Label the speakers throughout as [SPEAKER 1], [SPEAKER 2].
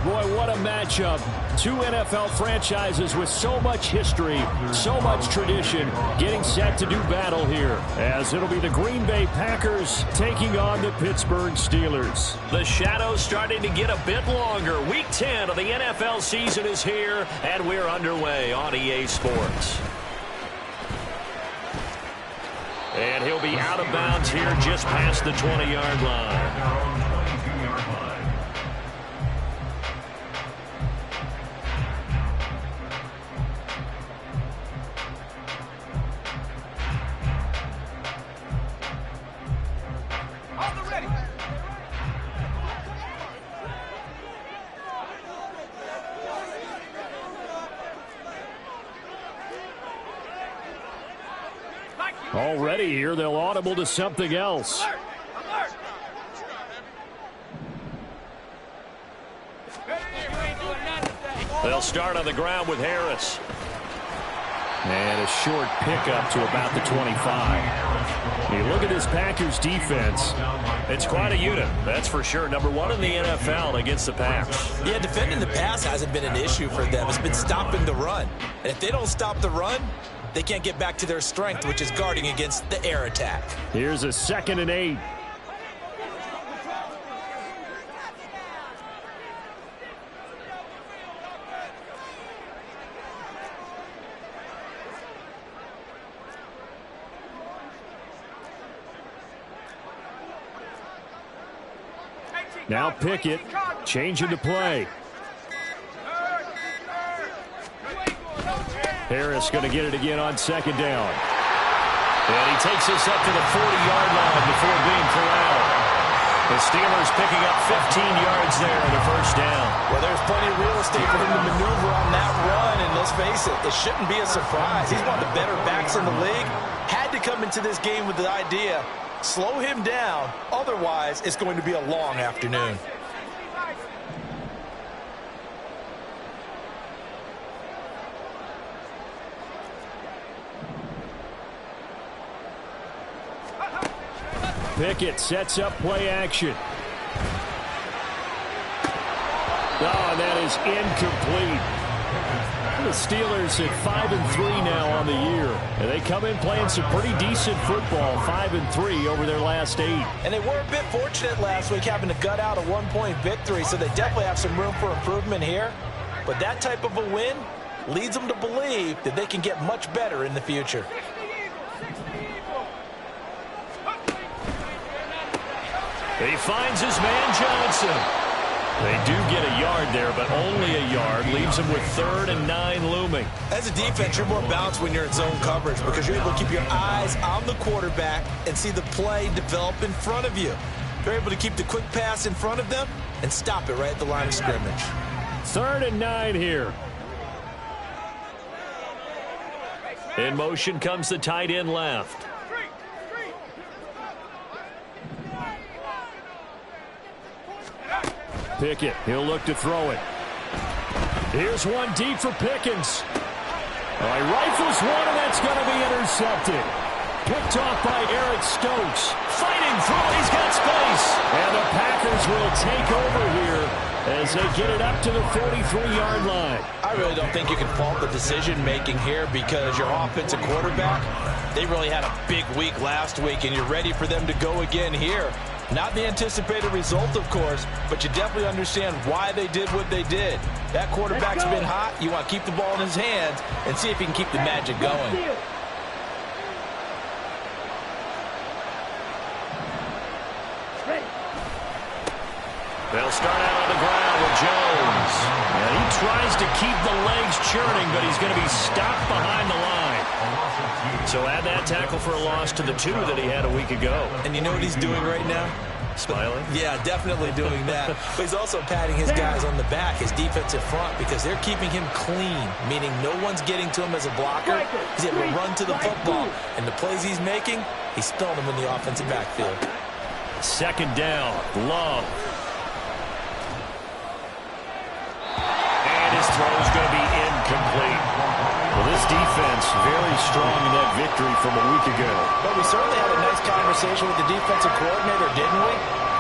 [SPEAKER 1] Boy, what a matchup. Two NFL franchises with so much history, so much tradition, getting set to do battle here, as it'll be the Green Bay Packers taking on the Pittsburgh Steelers.
[SPEAKER 2] The shadow's starting to get a bit longer. Week 10 of the NFL season is here, and we're underway on EA Sports. And he'll be out of bounds here just past the 20-yard line.
[SPEAKER 1] Already here, they'll audible to something else.
[SPEAKER 2] They'll start on the ground with Harris.
[SPEAKER 1] And a short pickup to about the 25. You look at this Packers defense.
[SPEAKER 2] It's quite a unit, that's for sure. Number one in the NFL against the Packs.
[SPEAKER 3] Yeah, defending the pass hasn't been an issue for them. It's been stopping the run. And if they don't stop the run, they can't get back to their strength, which is guarding against the air attack.
[SPEAKER 1] Here's a 2nd and 8. Now Pickett, changing to play. Harris going to get it again on 2nd down.
[SPEAKER 2] And he takes this up to the 40-yard line before being corralled. The Steelers picking up 15 yards there on the 1st down.
[SPEAKER 3] Well, there's plenty of real estate for him to maneuver on that run, and let's face it, it shouldn't be a surprise. He's one of the better backs in the league. Had to come into this game with the idea, slow him down, otherwise it's going to be a long afternoon.
[SPEAKER 1] Pickett sets up play action. Oh, and that is incomplete. The Steelers at 5-3 now on the year. And they come in playing some pretty decent football, 5-3 over their last 8.
[SPEAKER 3] And they were a bit fortunate last week having to gut out a 1-point victory, so they definitely have some room for improvement here. But that type of a win leads them to believe that they can get much better in the future.
[SPEAKER 2] He finds his man Johnson. They do get a yard there, but only a yard. Leaves them with 3rd and 9 looming.
[SPEAKER 3] As a defense, you're more balanced when you're in zone coverage because you're able to keep your eyes on the quarterback and see the play develop in front of you. You're able to keep the quick pass in front of them and stop it right at the line of scrimmage.
[SPEAKER 1] 3rd and 9 here.
[SPEAKER 2] In motion comes the tight end left.
[SPEAKER 1] Pickett, he'll look to throw it. Here's one deep for Pickens. He rifles one, and that's going to be intercepted. Picked off by Eric Stokes. Fighting through, he's got space. And the Packers will take over here as they get it up to the 43-yard line.
[SPEAKER 3] I really don't think you can fault the decision-making here because your offensive quarterback, they really had a big week last week, and you're ready for them to go again here. Not the anticipated result, of course, but you definitely understand why they did what they did. That quarterback's been hot. You want to keep the ball in his hands and see if he can keep the magic going.
[SPEAKER 2] They'll start out on the ground with Jones.
[SPEAKER 1] And he tries to keep the legs churning, but he's going to be stopped behind the line.
[SPEAKER 2] So add that tackle for a loss to the 2 that he had a week ago.
[SPEAKER 3] And you know what he's doing right now?
[SPEAKER 2] Smiling?
[SPEAKER 3] Yeah, definitely doing that. But he's also patting his guys on the back, his defensive front, because they're keeping him clean, meaning no one's getting to him as a blocker. He's able to run to the football. And the plays he's making, he's throwing them in the offensive backfield.
[SPEAKER 1] 2nd down, Love.
[SPEAKER 2] And his throw's going to be incomplete.
[SPEAKER 1] Well, this defense very strong in that victory from a week ago.
[SPEAKER 3] But we certainly had a nice conversation with the defensive coordinator, didn't we?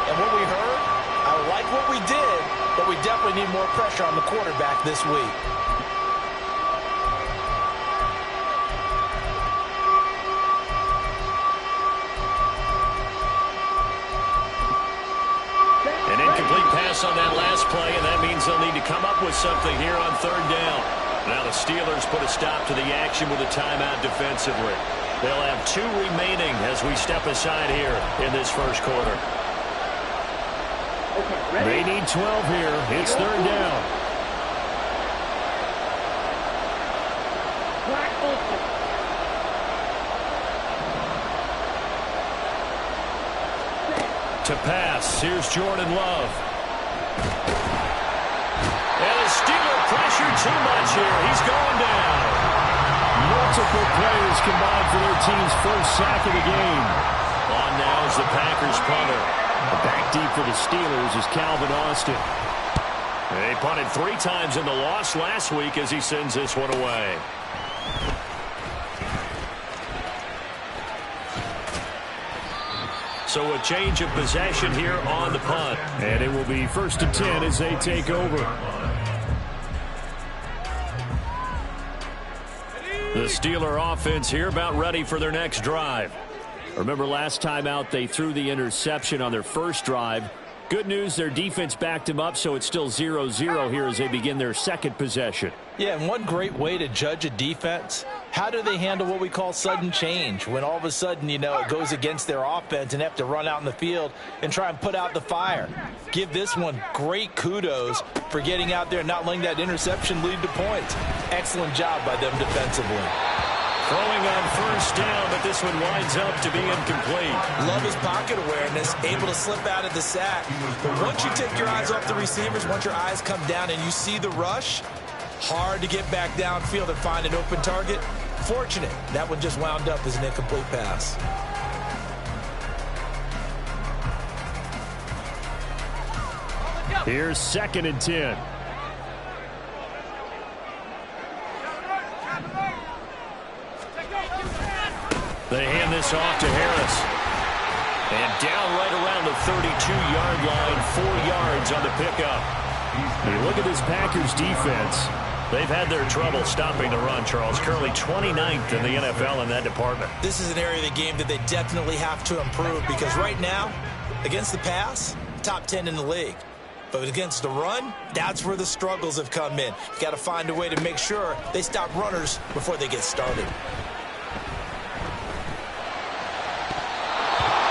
[SPEAKER 3] And what we heard, I like like what we did, but we definitely need more pressure on the quarterback this week.
[SPEAKER 2] An incomplete pass on that last play, and that means they'll need to come up with something here on third down. Now the Steelers put a stop to the action with a timeout defensively. They'll have 2 remaining as we step aside here in this first quarter.
[SPEAKER 1] They need 12 here. It's third down. To pass, here's Jordan Love.
[SPEAKER 2] And the Steeler pressure too much here. He's going down.
[SPEAKER 1] Multiple players combined for their team's first sack of the game.
[SPEAKER 2] On now is the Packers punter.
[SPEAKER 1] Back deep for the Steelers is Calvin Austin.
[SPEAKER 2] They punted 3 times in the loss last week as he sends this one away. So a change of possession here on the punt.
[SPEAKER 1] And it will be 1st and 10 as they take over.
[SPEAKER 2] The Steeler offense here about ready for their next drive.
[SPEAKER 1] Remember last time out they threw the interception on their first drive. Good news, their defense backed him up, so it's still 0-0 here as they begin their second possession.
[SPEAKER 3] Yeah, and one great way to judge a defense, how do they handle what we call sudden change? When all of a sudden, you know, it goes against their offense and have to run out in the field and try and put out the fire. Give this one great kudos for getting out there and not letting that interception lead to points. Excellent job by them defensively.
[SPEAKER 2] Throwing on first down, but this one winds up to be incomplete.
[SPEAKER 3] Love his pocket awareness, able to slip out of the sack. But once you take your eyes off the receivers, once your eyes come down and you see the rush, hard to get back downfield and find an open target. Fortunate, that one just wound up as an incomplete pass.
[SPEAKER 1] Here's 2nd and 10.
[SPEAKER 2] They hand this off to Harris. And down right around the 32-yard line, 4 yards on the pickup.
[SPEAKER 1] You look at this Packers defense.
[SPEAKER 2] They've had their trouble stopping the run, Charles. Currently 29th in the NFL in that department.
[SPEAKER 3] This is an area of the game that they definitely have to improve because right now, against the pass, top 10 in the league. But against the run, that's where the struggles have come in. You got to find a way to make sure they stop runners before they get started.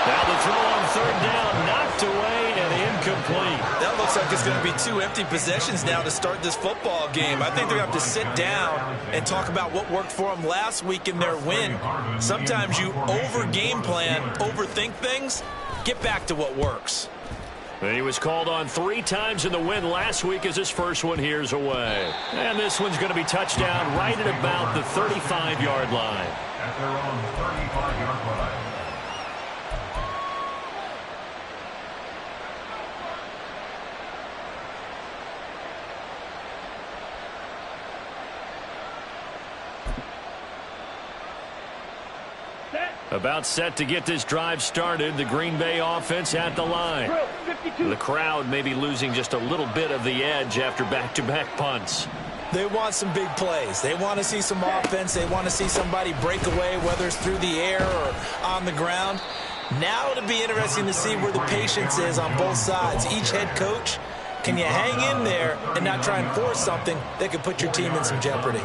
[SPEAKER 2] Now the throw on third down, knocked away and incomplete.
[SPEAKER 3] That looks like it's going to be 2 empty possessions now to start this football game. I think they're going to have to sit down and talk about what worked for them last week in their win. Sometimes you over-game plan, overthink things. Get back to what works.
[SPEAKER 2] He was called on 3 times in the win last week as his first one here's away. And this one's going to be touchdown right at about the 35-yard line.
[SPEAKER 4] At their own 35-yard line.
[SPEAKER 2] About set to get this drive started. The Green Bay offense at the line. The crowd may be losing just a little bit of the edge after back-to-back punts.
[SPEAKER 3] They want some big plays. They want to see some offense. They want to see somebody break away, whether it's through the air or on the ground. Now it'll be interesting to see where the patience is on both sides. Each head coach, can you hang in there and not try and force something that could put your team in some jeopardy?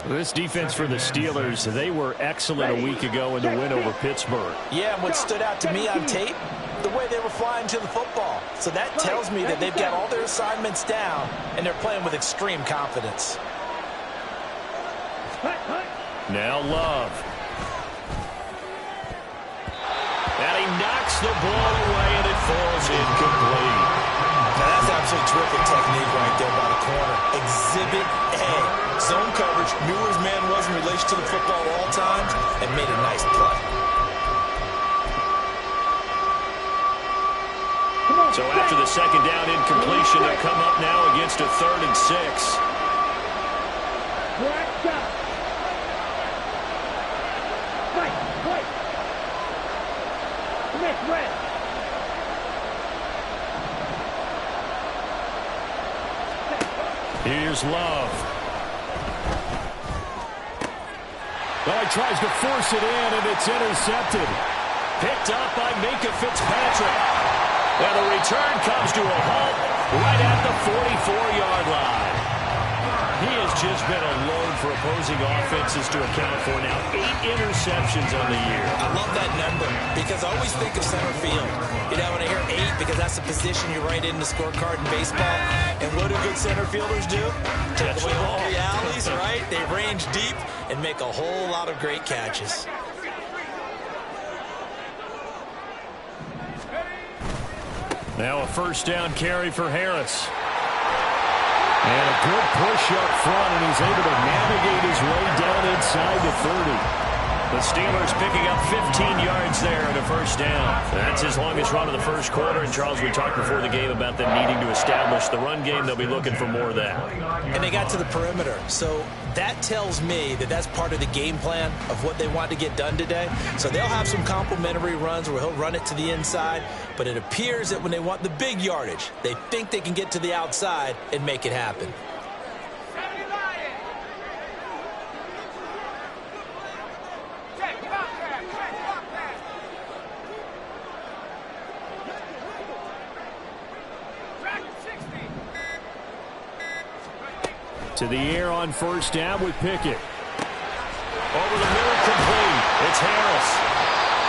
[SPEAKER 1] This defense for the Steelers, they were excellent a week ago in the win over Pittsburgh.
[SPEAKER 3] Yeah, and what stood out to me on tape, the way they were flying to the football. So that tells me that they've got all their assignments down, and they're playing with extreme confidence.
[SPEAKER 2] Now Love. And he knocks the ball away, and it falls incomplete.
[SPEAKER 3] Now that's absolutely terrific technique right there by the corner. Exhibit A. Zone coverage, knew where his man was in relation to the football at all times, and made a nice play.
[SPEAKER 2] So after the second down incompletion, they'll come up now against a 3rd and 6.
[SPEAKER 1] Here's Love. Well, he tries to force it in, and it's intercepted. Picked up by Minka Fitzpatrick. And the return comes to a halt right at the 44-yard line. He has just been a load for opposing offenses to account for now. 8 interceptions on the year.
[SPEAKER 3] I love that number because I always think of center field. You know, when I hear 8, because that's the position you write in the scorecard in baseball. And what do good center fielders do? Take away all the alleys, right? They range deep and make a whole lot of great catches.
[SPEAKER 1] Now a first down carry for Harris. And a good push up front, and he's able to navigate his way down inside the 30. The Steelers picking up 15 yards there at a first down. That's his longest run of the first quarter. And, Charles, we talked before the game about them needing to establish the run game. They'll be looking for more of that.
[SPEAKER 3] And they got to the perimeter. So that tells me that that's part of the game plan of what they want to get done today. So they'll have some complementary runs where he'll run it to the inside. But it appears that when they want the big yardage, they think they can get to the outside and make it happen.
[SPEAKER 1] To the air on first down with Pickett. Over the middle, complete. It's Harris.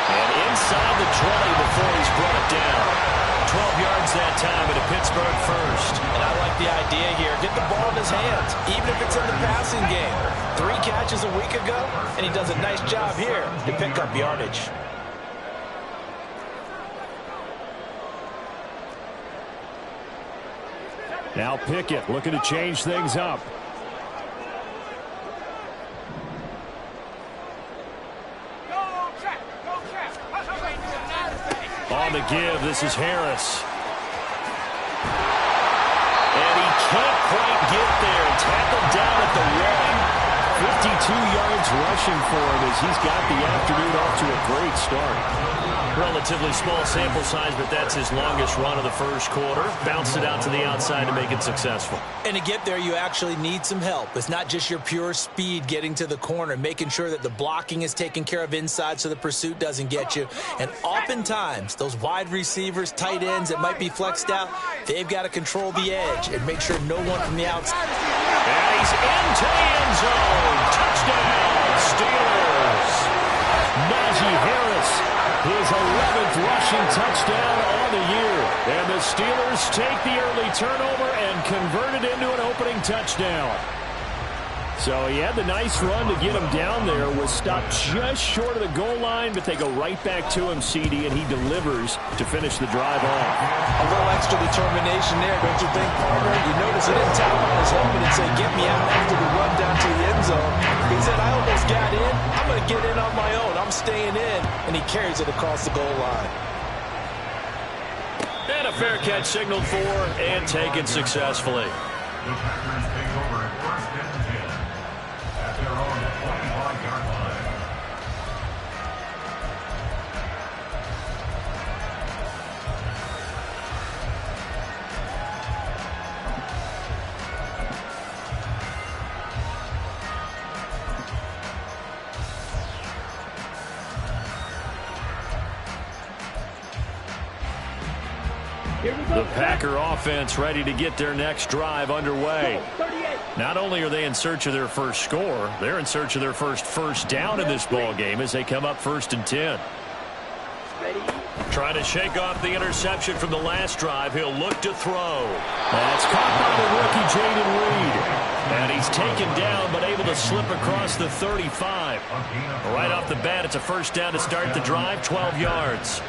[SPEAKER 1] And inside the 20 before he's brought down. 12 yards that time at a Pittsburgh first.
[SPEAKER 3] And I like the idea here. Get the ball in his hands, even if it's in the passing game. 3 catches a week ago, and he does a nice job here to pick up yardage.
[SPEAKER 1] Now Pickett looking to change things up. On the give, this is Harris. And he can't quite get there. Tackled down at the 1. 52 yards rushing for him as he's got the afternoon off to a great start. Relatively small sample size, but that's his longest run of the first quarter. Bounced it out to the outside to make it successful.
[SPEAKER 3] And to get there, you actually need some help. It's not just your pure speed getting to the corner, making sure that the blocking is taken care of inside so the pursuit doesn't get you. And oftentimes, those wide receivers, tight ends that might be flexed out, they've got to control the edge and make sure no one from the outside.
[SPEAKER 1] And he's into the end zone. Touchdown, Steelers. Najee Harris. His 11th rushing touchdown on the year. And the Steelers take the early turnover and convert it into an opening touchdown. So he had the nice run to get him down there. Was stopped just short of the goal line, but they go right back to him, CD, and he delivers to finish the drive off.
[SPEAKER 3] A little extra determination there, don't you think, partner? You notice he didn't tap on his helmet and say, get me out after the run down to the end zone. He said, I almost got in. I'm going to get in on my own. I'm staying in. And he carries it across the goal line.
[SPEAKER 1] And a fair catch signaled for and taken successfully.
[SPEAKER 4] The Packers take over at first and 10 at their own 25-yard line.
[SPEAKER 1] The Packer offense ready to get their next drive underway. Not only are they in search of their first score, they're in search of their first down in this ball game as they come up 1st and 10. Trying to shake off the interception from the last drive. He'll look to throw. That's caught by the rookie Jaden Reed. And he's taken down but able to slip across the 35. Right off the bat, it's a first down to start the drive, 12 yards.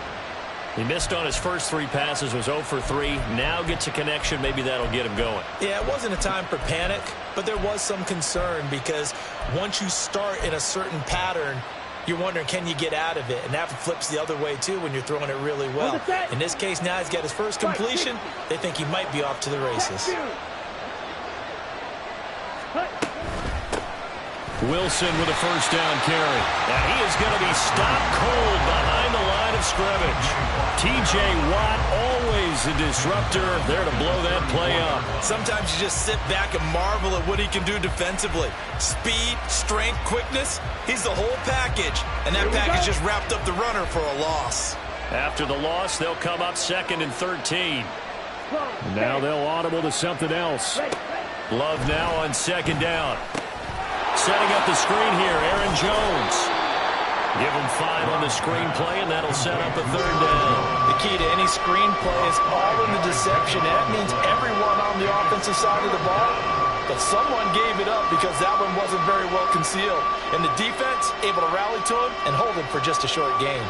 [SPEAKER 1] He missed on his first 3 passes, was 0 for 3. Now gets a connection. Maybe that'll get him going.
[SPEAKER 3] Yeah, it wasn't a time for panic, but there was some concern because once you start in a certain pattern, you're wondering, can you get out of it? And that flips the other way, too, when you're throwing it really well. In this case, now he's got his first completion. They think he might be off to the races.
[SPEAKER 1] Wilson with a first down carry. Now he is going to be stopped cold behind the line
[SPEAKER 2] line of scrimmage. T.J. Watt, always a disruptor, there to blow that play up.
[SPEAKER 3] Sometimes you just sit back and marvel at what he can do defensively. Speed, strength, quickness, he's the whole package. And that package just wrapped up the runner for a loss.
[SPEAKER 2] After the loss, they'll come up 2nd and 13.
[SPEAKER 1] Now they'll audible to something else.
[SPEAKER 2] Love now on 2nd down. Setting up the screen here, Aaron Jones. Give him 5 on the screenplay, and that'll set up a 3rd down.
[SPEAKER 3] The key to any screenplay is all in the deception. That means everyone on the offensive side of the ball. But someone gave it up because that one wasn't very well concealed. And the defense able to rally to him and hold him for just a short gain.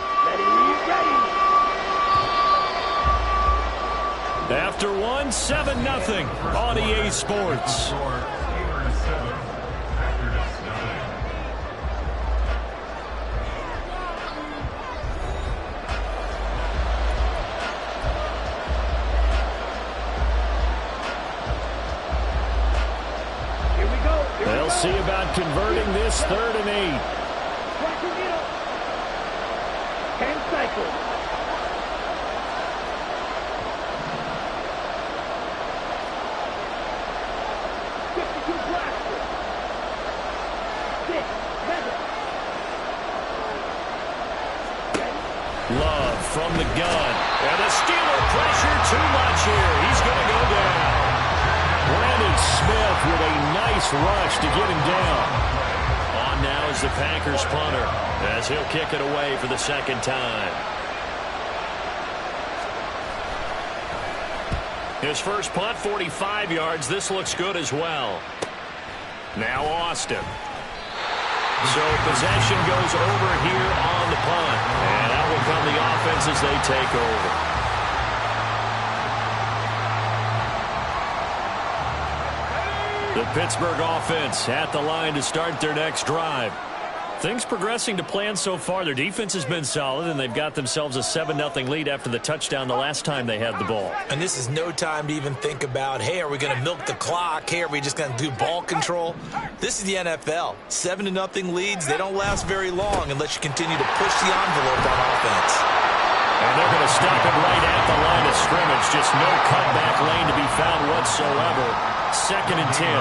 [SPEAKER 2] After 7-0 on EA Sports.
[SPEAKER 1] They'll see about converting this 3rd and 8.
[SPEAKER 2] Love from the gun. And the Steeler pressure too much here. He's going to go down.
[SPEAKER 1] Brandon Smith with a nice rush to get him down.
[SPEAKER 2] On now is the Packers punter as he'll kick it away for the 2nd time. His first punt, 45 yards. This looks good as well. Now Austin. So possession goes over here on the punt. And out will come the offense as they take over. The Pittsburgh offense at the line to start their next drive. Things progressing to plan so far. Their defense has been solid, and they've got themselves a 7-0 lead after the touchdown the last time they had the ball.
[SPEAKER 3] And this is no time to even think about, hey, are we going to milk the clock? Hey, are we just going to do ball control? This is the NFL. 7-0 leads, they don't last very long unless you continue to push the envelope on offense.
[SPEAKER 2] And they're going to stop it right at the line of scrimmage. Just no cutback lane to be found whatsoever. 2nd and 10.
[SPEAKER 4] 2nd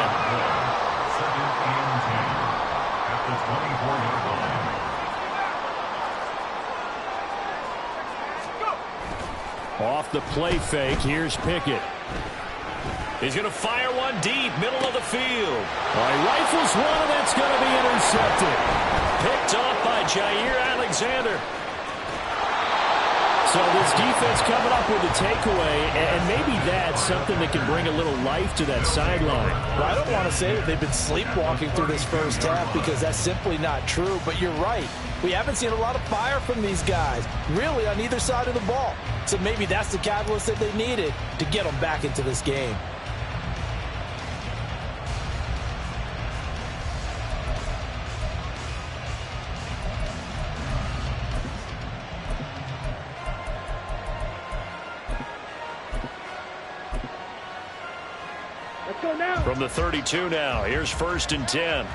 [SPEAKER 4] and 10 at the 24-yard line.
[SPEAKER 1] Off the play fake, here's Pickett.
[SPEAKER 2] He's going to fire one deep, middle of the field.
[SPEAKER 1] Rifles one, and that's going to be intercepted.
[SPEAKER 2] Picked off by Jair Alexander.
[SPEAKER 1] So this defense coming up with a takeaway, and maybe that's something that can bring a little life to that sideline.
[SPEAKER 3] Well, I don't want to say that they've been sleepwalking through this first half because that's simply not true, but you're right. We haven't seen a lot of fire from these guys, really on either side of the ball. So maybe that's the catalyst that they needed to get them back into this game.
[SPEAKER 2] From the 32 now, here's 1st and 10.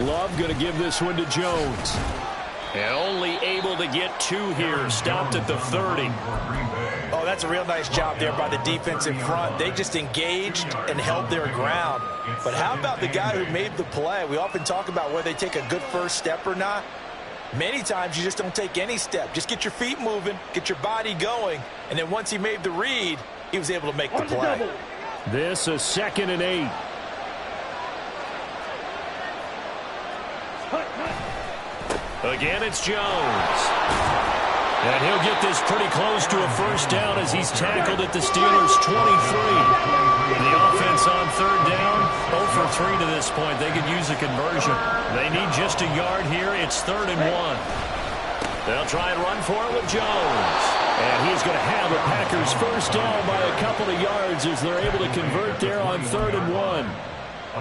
[SPEAKER 1] Love going to give this one to Jones.
[SPEAKER 2] And only able to get 2 here, stopped at the 30.
[SPEAKER 3] Oh, that's a real nice job there by the defense in front. They just engaged and held their ground. But how about the guy who made the play? We often talk about whether they take a good first step or not. Many times you just don't take any step. Just get your feet moving, get your body going, and then once he made the read, he was able to make the play.
[SPEAKER 1] This is 2nd and 8.
[SPEAKER 2] Again, it's Jones. And he'll get this pretty close to a first down as he's tackled at the Steelers' 23. The offense on 3rd down, 0 for 3 to this point. They could use a conversion. They need just a yard here. It's 3rd and 1. They'll try and run for it with Jones. And he's going to have the Packers first down by a couple of yards as they're able to convert there on 3rd and 1.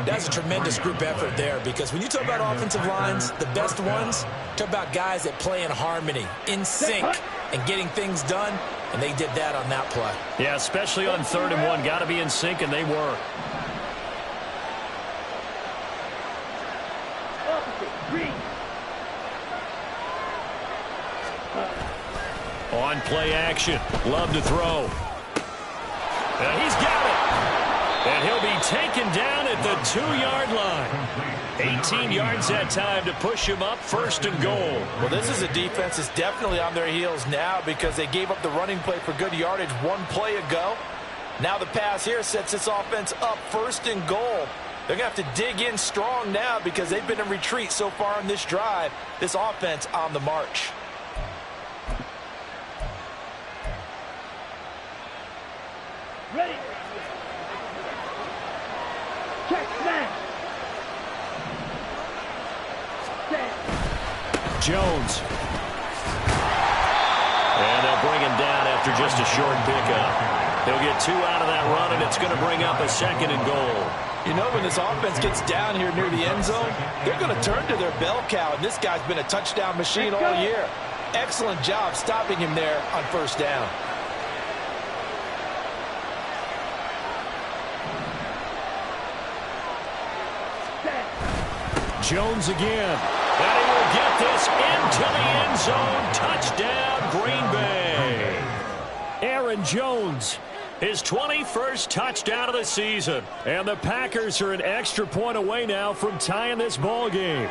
[SPEAKER 3] That's a tremendous group effort there because when you talk about offensive lines, the best ones, talk about guys that play in harmony, in sync, and getting things done, and they did that on that play.
[SPEAKER 2] Yeah, especially on 3rd and 1. Got to be in sync, and they were. play action. Love to throw. And he's got it. And he'll be taken down at the 2-yard line. 18 yards that time to push him up, 1st and goal.
[SPEAKER 3] Well, this is a defense that's definitely on their heels now because they gave up the running play for good yardage one play ago. Now the pass here sets this offense up, 1st and goal. They're going to have to dig in strong now because they've been in retreat so far on this drive. This offense on the march.
[SPEAKER 5] Ready. Check snap.
[SPEAKER 2] Jones. And they'll bring him down after just a short pickup. They'll get 2 out of that run, and it's going to bring up a 2nd and goal.
[SPEAKER 3] You know, when this offense gets down here near the end zone, they're going to turn to their bell cow, and this guy's been a touchdown machine all year. Excellent job stopping him there on 1st down.
[SPEAKER 1] Jones again.
[SPEAKER 2] And he will get this into the end zone. Touchdown, Green Bay.
[SPEAKER 1] Aaron Jones.
[SPEAKER 2] His 21st touchdown of the season.
[SPEAKER 1] And the Packers are an extra point away now from tying this ball game.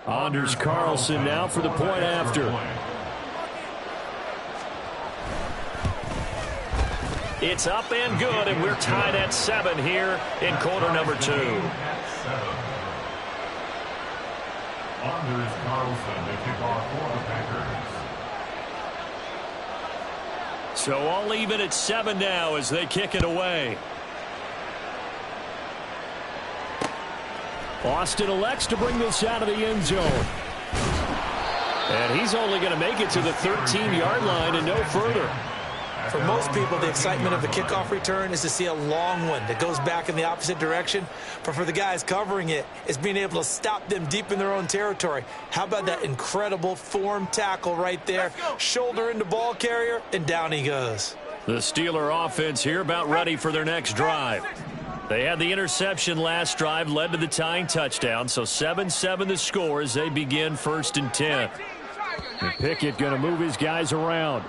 [SPEAKER 1] Anders Carlson now for the point after.
[SPEAKER 2] It's up and good, and we're tied at 7 here in quarter number 2.
[SPEAKER 4] Anders Carlson, the kickoff for the Packers.
[SPEAKER 2] So all even at 7 now as they kick it away.
[SPEAKER 1] Austin elects to bring this out of the end zone. And he's only going to make it to the 13-yard line and no further.
[SPEAKER 3] For most people, the excitement of the kickoff return is to see a long one that goes back in the opposite direction. But for the guys covering it, it's being able to stop them deep in their own territory. How about that incredible form tackle right there? Shoulder into ball carrier, and down he goes.
[SPEAKER 2] The Steeler offense here about ready for their next drive. They had the interception last drive, led to the tying touchdown. So 7-7 the score as they begin 1st and 10.
[SPEAKER 1] And Pickett going to move his guys around.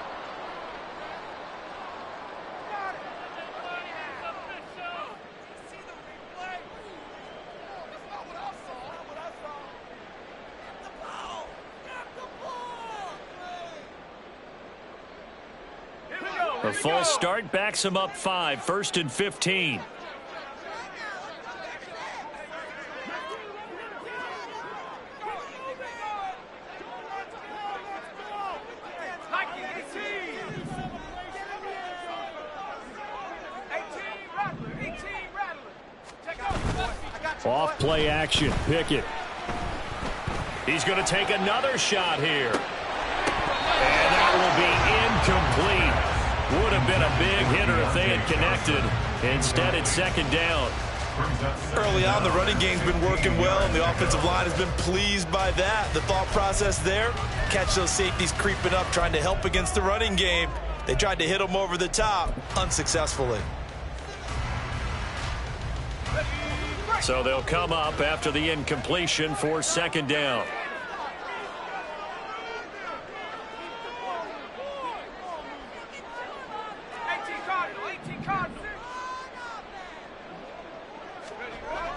[SPEAKER 2] A false start backs him up 5, 1st and 15.
[SPEAKER 1] Off play action, Pickett.
[SPEAKER 2] He's going to take another shot here. And that will be incomplete. Would have been a big hitter if they had connected. Instead, it's 2nd down.
[SPEAKER 3] Early on, the running game's been working well, and the offensive line has been pleased by that. The thought process there, catch those safeties creeping up, trying to help against the running game. They tried to hit them over the top, unsuccessfully.
[SPEAKER 2] So they'll come up after the incompletion for 2nd down.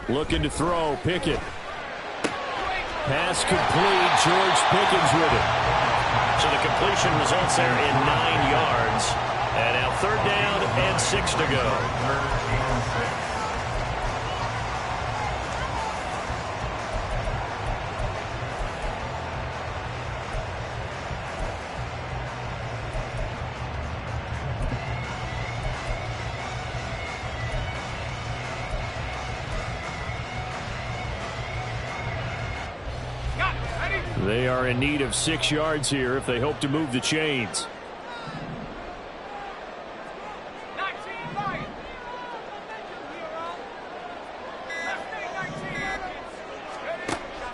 [SPEAKER 1] Looking to throw, Pickett. Pass complete, George Pickens with it.
[SPEAKER 2] So the completion results there in 9 yards. And now 3rd down and 6 to go.
[SPEAKER 1] They are in need of 6 yards here if they hope to move the chains.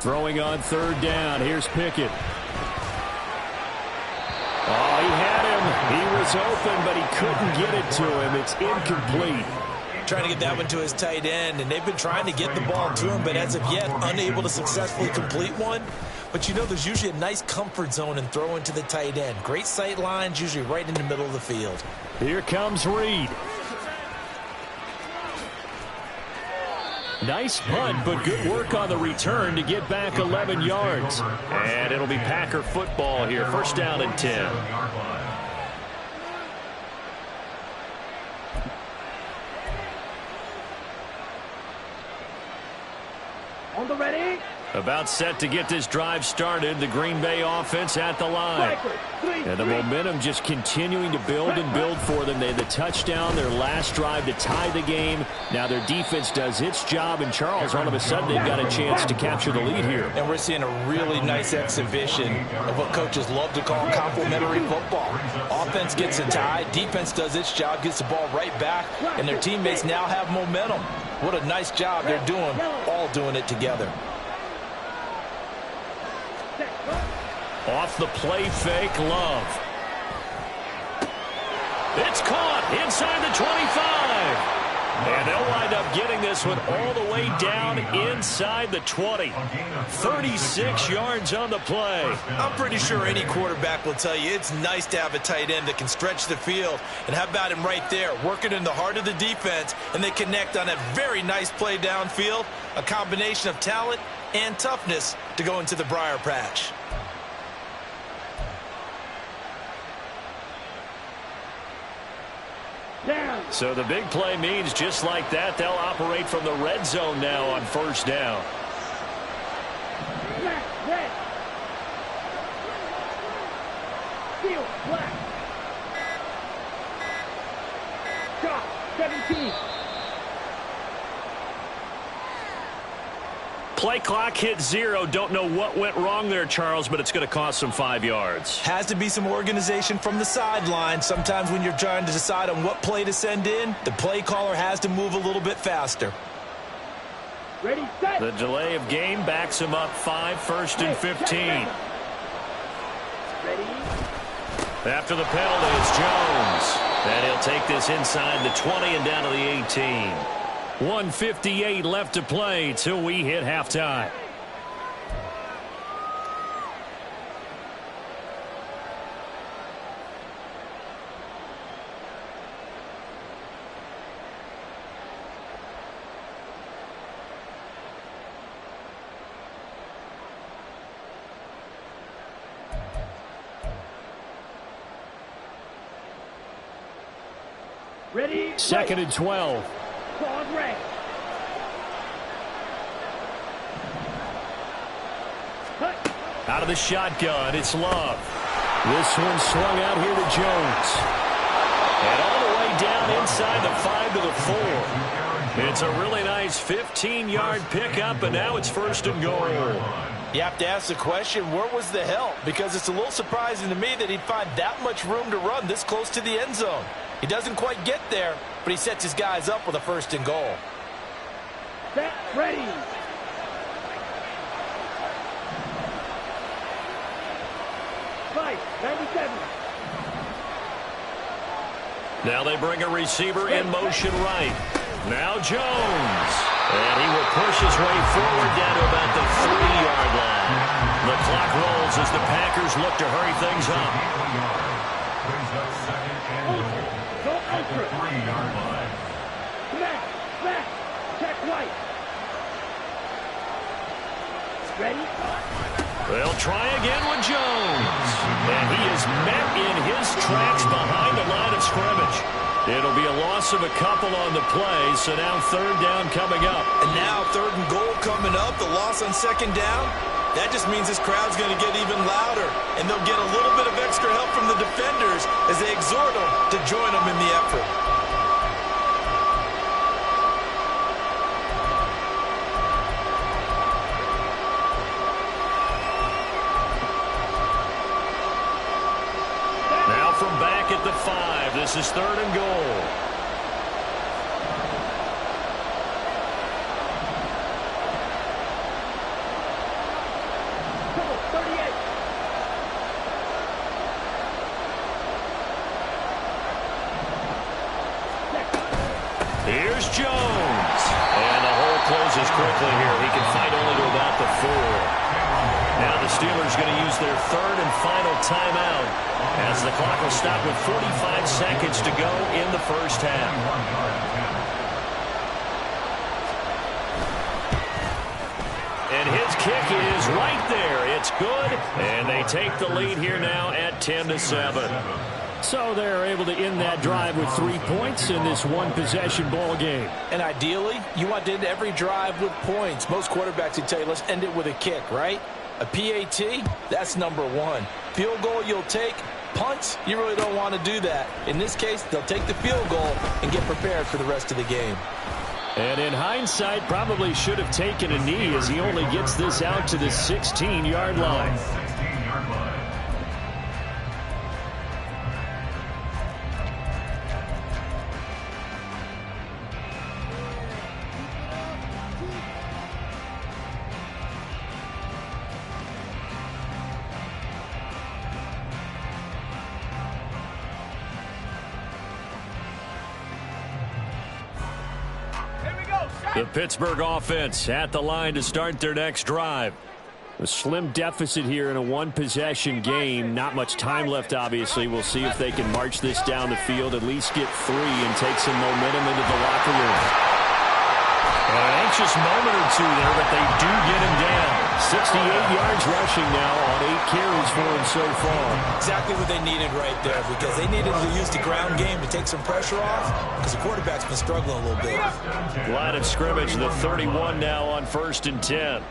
[SPEAKER 1] Throwing on 3rd down. Here's Pickett. Oh, he had him. He was open, but he couldn't get it to him. It's incomplete.
[SPEAKER 3] trying to get that one to his tight end, and they've been trying to get the ball to him, but as of yet, unable to successfully complete one. But you know, there's usually a nice comfort zone in throwing to the tight end. Great sight lines, usually right in the middle of the field.
[SPEAKER 1] Here comes Reed. Nice punt, but good work on the return to get back 11 yards. And it'll be Packer football here. First down and 10.
[SPEAKER 5] On the ready.
[SPEAKER 1] About set to get this drive started. The Green Bay offense at the line. And the momentum just continuing to build and build for them. They had the touchdown, their last drive to tie the game. Now their defense does its job. And Charles, all of a sudden, they've got a chance to capture the lead here.
[SPEAKER 3] And we're seeing a really nice exhibition of what coaches love to call complementary football. Offense gets a tie, defense does its job, gets the ball right back, and their teammates now have momentum. What a nice job they're doing, all doing it together.
[SPEAKER 1] Off the play fake, Love. It's caught inside the 25. And they'll wind up getting this one all the way down inside the 20. 36 yards on the play.
[SPEAKER 3] I'm pretty sure any quarterback will tell you it's nice to have a tight end that can stretch the field. And how about him right there, working in the heart of the defense, and they connect on a very nice play downfield. A combination of talent and toughness to go into the briar patch.
[SPEAKER 1] So the big play means just like that, they'll operate from the red zone now on first down.
[SPEAKER 5] Red. Field, black. Shot, 17.
[SPEAKER 1] Play clock hit 0. Don't know what went wrong there, Charles, but it's going to cost them 5 yards.
[SPEAKER 3] Has to be some organization from the sideline. Sometimes when you're trying to decide on what play to send in, the play caller has to move a little bit faster.
[SPEAKER 5] Ready, set.
[SPEAKER 1] The delay of game backs him up 5, first and 15.
[SPEAKER 5] Ready.
[SPEAKER 1] After the penalty, it's Jones. And he'll take this inside the 20 and down to the 18. 1:58 left to play till we hit halftime.
[SPEAKER 5] Ready.
[SPEAKER 1] Second and 12.
[SPEAKER 5] Claws red.
[SPEAKER 1] Out of the shotgun, it's Love. This one swung out here to Jones. And all the way down inside the 5 to the 4. It's a really nice 15-yard pickup, and now it's first and goal.
[SPEAKER 3] You have to ask the question, where was the help? Because it's a little surprising to me that he'd find that much room to run this close to the end zone. He doesn't quite get there, but he sets his guys up with a first and goal.
[SPEAKER 5] Set, ready. Fight, 97.
[SPEAKER 1] Now they bring a receiver in motion right. Now Jones. And he will push his way forward down to about the 3-yard line. The clock rolls as the Packers look to hurry things up.
[SPEAKER 5] Go ultra.
[SPEAKER 4] 3-yard line.
[SPEAKER 5] Smash. Check right. Ready?
[SPEAKER 1] They'll try again with Jones. And he is met in his tracks behind the line of scrimmage. It'll be a loss of a couple on the play, so now third down coming up.
[SPEAKER 3] And now third and goal coming up, the loss on second down. That just means this crowd's going to get even louder, and they'll get a little bit of extra help from the defenders as they exhort them to join them in the effort.
[SPEAKER 1] Now from back at the 5, this is third and goal. Here's Jones.
[SPEAKER 2] closes quickly here. He can fight only to about the 4. Now the Steelers going to use their third and final timeout as the clock will stop with 45 seconds to go in the first half. And his kick is right there. It's good, and they take the lead here now at 10-7.
[SPEAKER 1] So they're able to end that drive with 3 points in this one-possession ball game.
[SPEAKER 3] And ideally, you want to end every drive with points. Most quarterbacks would tell you, let's end it with a kick, right? A PAT, that's number 1. Field goal you'll take. Punts, you really don't want to do that. In this case, they'll take the field goal and get prepared for the rest of the game.
[SPEAKER 1] And in hindsight, probably should have taken a knee as he only gets this out to the 16-yard line.
[SPEAKER 2] The Pittsburgh offense at the line to start their next drive.
[SPEAKER 1] A slim deficit here in a one-possession game. Not much time left, obviously. We'll see if they can march this down the field, at least get 3, and take some momentum into the locker room.
[SPEAKER 2] An anxious moment or two there, but they do get him down.
[SPEAKER 1] 68 yards rushing now on 8 carries for him so far.
[SPEAKER 3] Exactly what they needed right there, because they needed to use the ground game to take some pressure off, because the quarterback's been struggling a little bit.
[SPEAKER 2] Line of scrimmage, the 31 now on 1st and 10.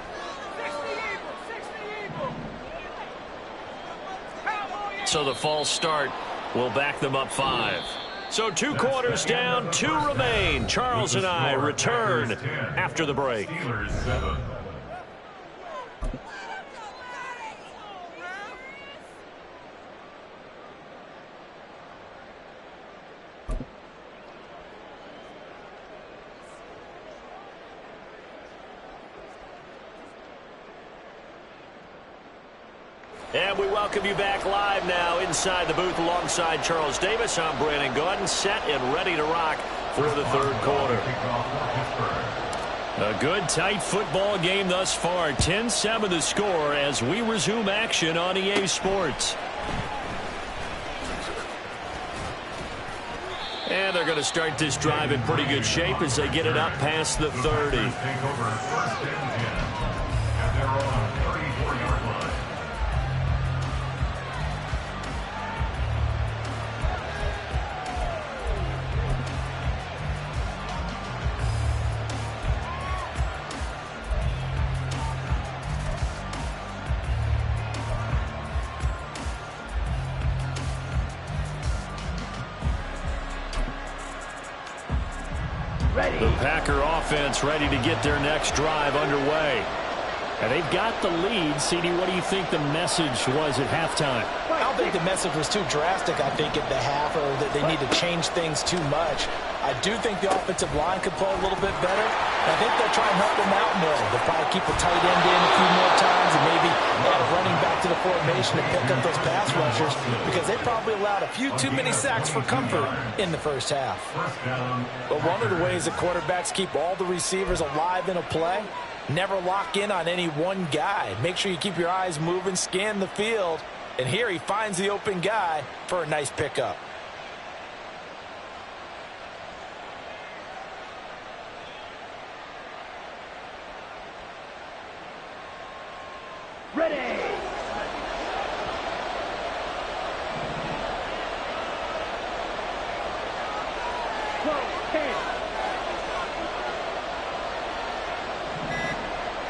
[SPEAKER 2] So the false start will back them up 5. So 2 quarters down, 2 remain. Charles and I return after the break. And we welcome you back live now inside the booth alongside Charles Davis. I'm Brandon Gaudin, set and ready to rock for the third quarter. A good, tight football game thus far. 10-7 the score as we resume action on EA Sports. And they're going to start this drive in pretty good shape as they get it up past the 30.
[SPEAKER 1] The Packer offense ready to get their next drive underway. And they've got the lead. CD, what do you think the message was at halftime?
[SPEAKER 3] I don't think the message was too drastic, I think, at the half, or that they need to change things too much. I do think the offensive line could play a little bit better. I think they'll try and help them out more. They'll probably keep the tight end in a few more times and maybe add a running back to the formation to pick up those pass rushers, because they probably allowed a few too many sacks for comfort in the first half. But one of the ways the quarterbacks keep all the receivers alive in a play, never lock in on any one guy. Make sure you keep your eyes moving, scan the field, and here he finds the open guy for a nice pickup.
[SPEAKER 5] Ready. 10.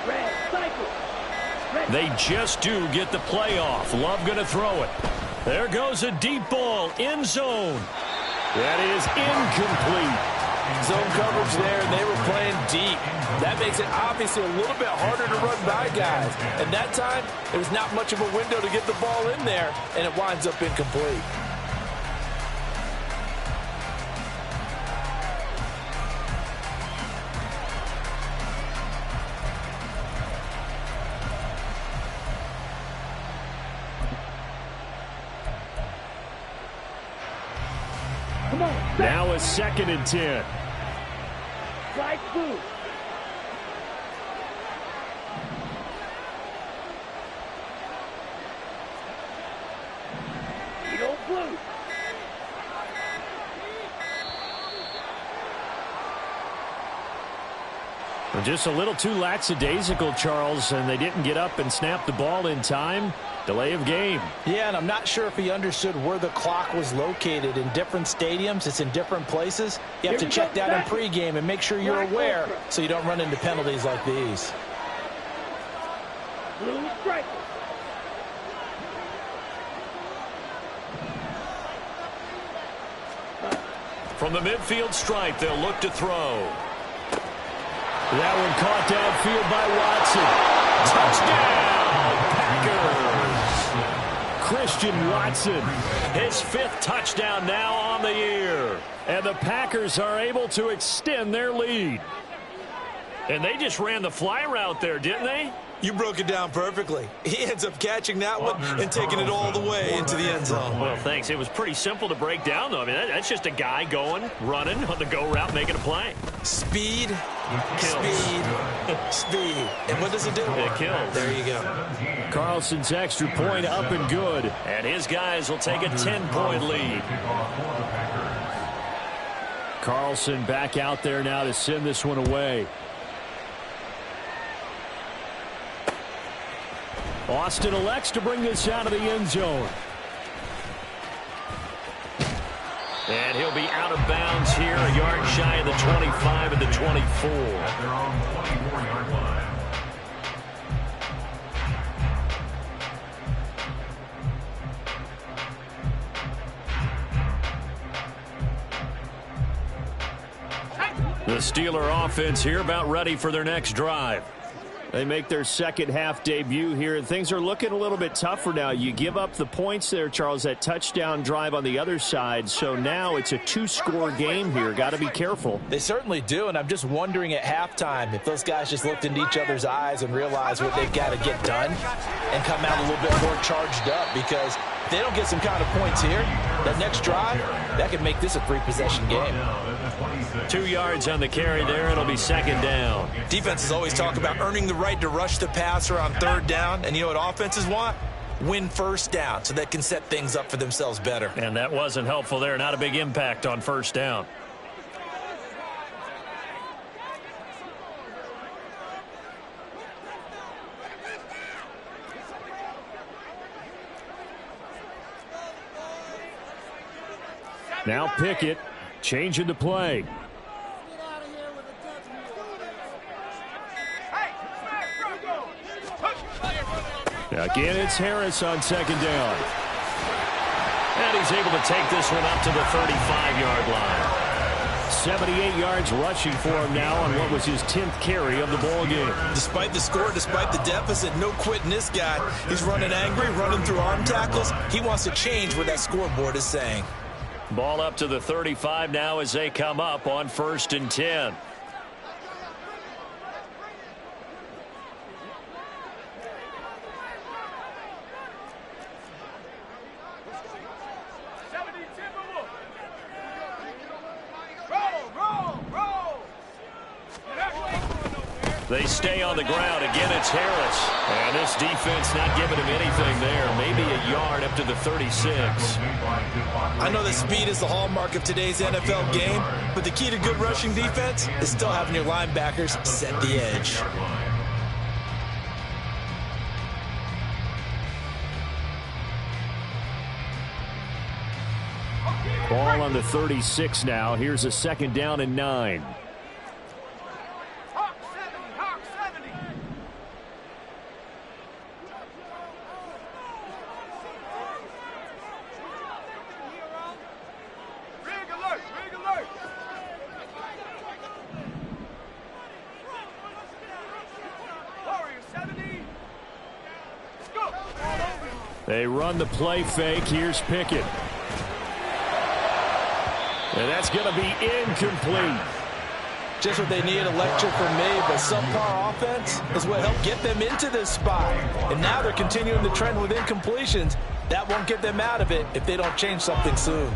[SPEAKER 5] Red cycle.
[SPEAKER 2] They just do get the play off. Love going to throw it. There goes a deep ball, end zone.
[SPEAKER 1] That is incomplete.
[SPEAKER 3] Zone coverage there, and they were playing deep. That makes it obviously a little bit harder to run by guys. And that time, there was not much of a window to get the ball in there, and it winds up incomplete.
[SPEAKER 1] Now a 2nd and 10.
[SPEAKER 5] Slide through.
[SPEAKER 1] Just a little too lackadaisical, Charles, and they didn't get up and snap the ball in time. Delay of game.
[SPEAKER 3] Yeah, and I'm not sure if he understood where the clock was located. In different stadiums, it's in different places. You have to check that in pregame and make sure you're aware so you don't run into penalties like these.
[SPEAKER 5] Blue strike.
[SPEAKER 2] From the midfield stripe, they'll look to throw.
[SPEAKER 1] That one caught downfield by Watson. Touchdown, Packers. Christian Watson.
[SPEAKER 2] His 5th touchdown now on the year.
[SPEAKER 1] And the Packers are able to extend their lead.
[SPEAKER 2] And they just ran the fly route there, didn't they?
[SPEAKER 3] You broke it down perfectly. He ends up catching that one and taking it all the way into the end zone.
[SPEAKER 2] Well, thanks. It was pretty simple to break down, though. I mean, that's just a guy going, running on the go route, making a play.
[SPEAKER 3] Speed,
[SPEAKER 2] Kills.
[SPEAKER 3] speed. And what does it do?
[SPEAKER 2] It kills.
[SPEAKER 3] There you go.
[SPEAKER 1] Carlson's extra point up and good.
[SPEAKER 2] And his guys will take a 10-point lead.
[SPEAKER 1] Carlson back out there now to send this one away. Austin elects to bring this out of the end zone.
[SPEAKER 2] And he'll be out of bounds here, a yard shy of the 25 and the 24.
[SPEAKER 4] At their own 24-yard line.
[SPEAKER 2] The Steeler offense here about ready for their next drive.
[SPEAKER 1] They make their second half debut here, and things are looking a little bit tougher now. You give up the points there, Charles, that touchdown drive on the other side. So now it's a 2-score game here. Got to be careful.
[SPEAKER 3] They certainly do, and I'm just wondering at halftime if those guys just looked into each other's eyes and realized what they've got to get done and come out a little bit more charged up, because if they don't get some kind of points here, that next drive, that could make this a 3-possession game.
[SPEAKER 2] 2 yards on the carry there. It'll be second down.
[SPEAKER 3] Defenses always talk about earning the right to rush the passer on third down, and you know what offenses want? Win first down so they can set things up for themselves better.
[SPEAKER 2] And that wasn't helpful there. Not a big impact on first down.
[SPEAKER 1] Now Pickett changing the play. Again, it's Harris on second down.
[SPEAKER 2] And he's able to take this one up to the 35-yard line.
[SPEAKER 1] 78 yards rushing for him now on what was his 10th carry of the ball game.
[SPEAKER 3] Despite the score, despite the deficit, no quitting this guy. He's running angry, running through arm tackles. He wants to change what that scoreboard is saying.
[SPEAKER 2] Ball up to the 35 now as they come up on 1st and 10. They stay on the ground. Again, it's Harris. And this defense not giving him anything there. Maybe a yard up to the 36.
[SPEAKER 3] I know that speed is the hallmark of today's NFL game, but the key to good rushing defense is still having your linebackers set the edge.
[SPEAKER 1] Ball on the 36 now. Here's a second down and 9. They run the play fake. Here's Pickett. And that's going to be incomplete.
[SPEAKER 3] Just what they need, a lecture from me, but subpar offense is what helped get them into this spot. And now they're continuing the trend with incompletions. That won't get them out of it if they don't change something soon.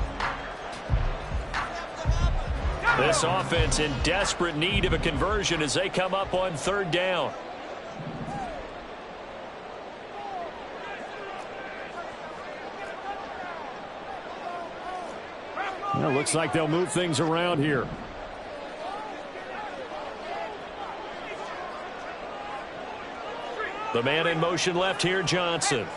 [SPEAKER 2] This offense in desperate need of a conversion as they come up on 3rd down.
[SPEAKER 1] Well, looks like they'll move things around here.
[SPEAKER 2] The man in motion left here, Johnson.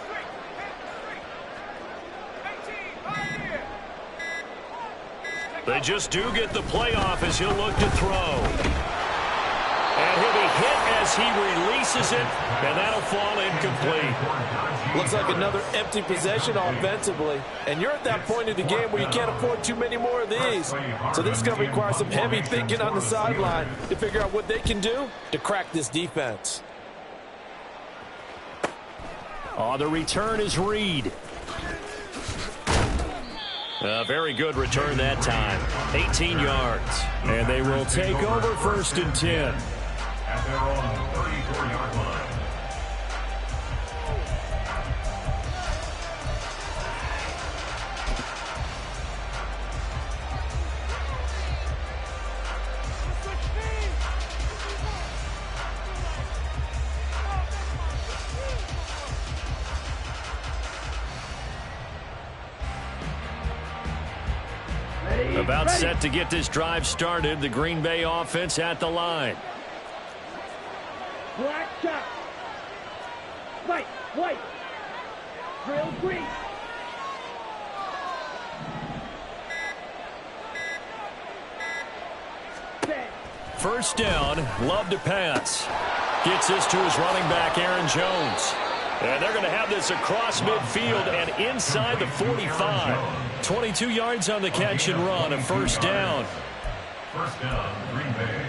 [SPEAKER 2] They just do get the playoff as he'll look to throw. And he'll be hit as he releases it, and that'll fall incomplete.
[SPEAKER 3] Looks like another empty possession offensively. And you're at that point in the game where you can't afford too many more of these. So this is going to require some heavy thinking on the sideline to figure out what they can do to crack this defense.
[SPEAKER 1] Oh, the return is Reed.
[SPEAKER 2] A very good return that time. 18 yards.
[SPEAKER 1] And they will take over 1st and 10.
[SPEAKER 4] At their own 34-yard line.
[SPEAKER 2] About set to get this drive started. The Green Bay offense at the line.
[SPEAKER 5] Black shot. White. Drill green.
[SPEAKER 2] First down, Love to pass. Gets this to his running back, Aaron Jones. And they're going to have this across midfield and inside the 45. 22 yards on the catch and run, a first down.
[SPEAKER 4] First down, Green Bay.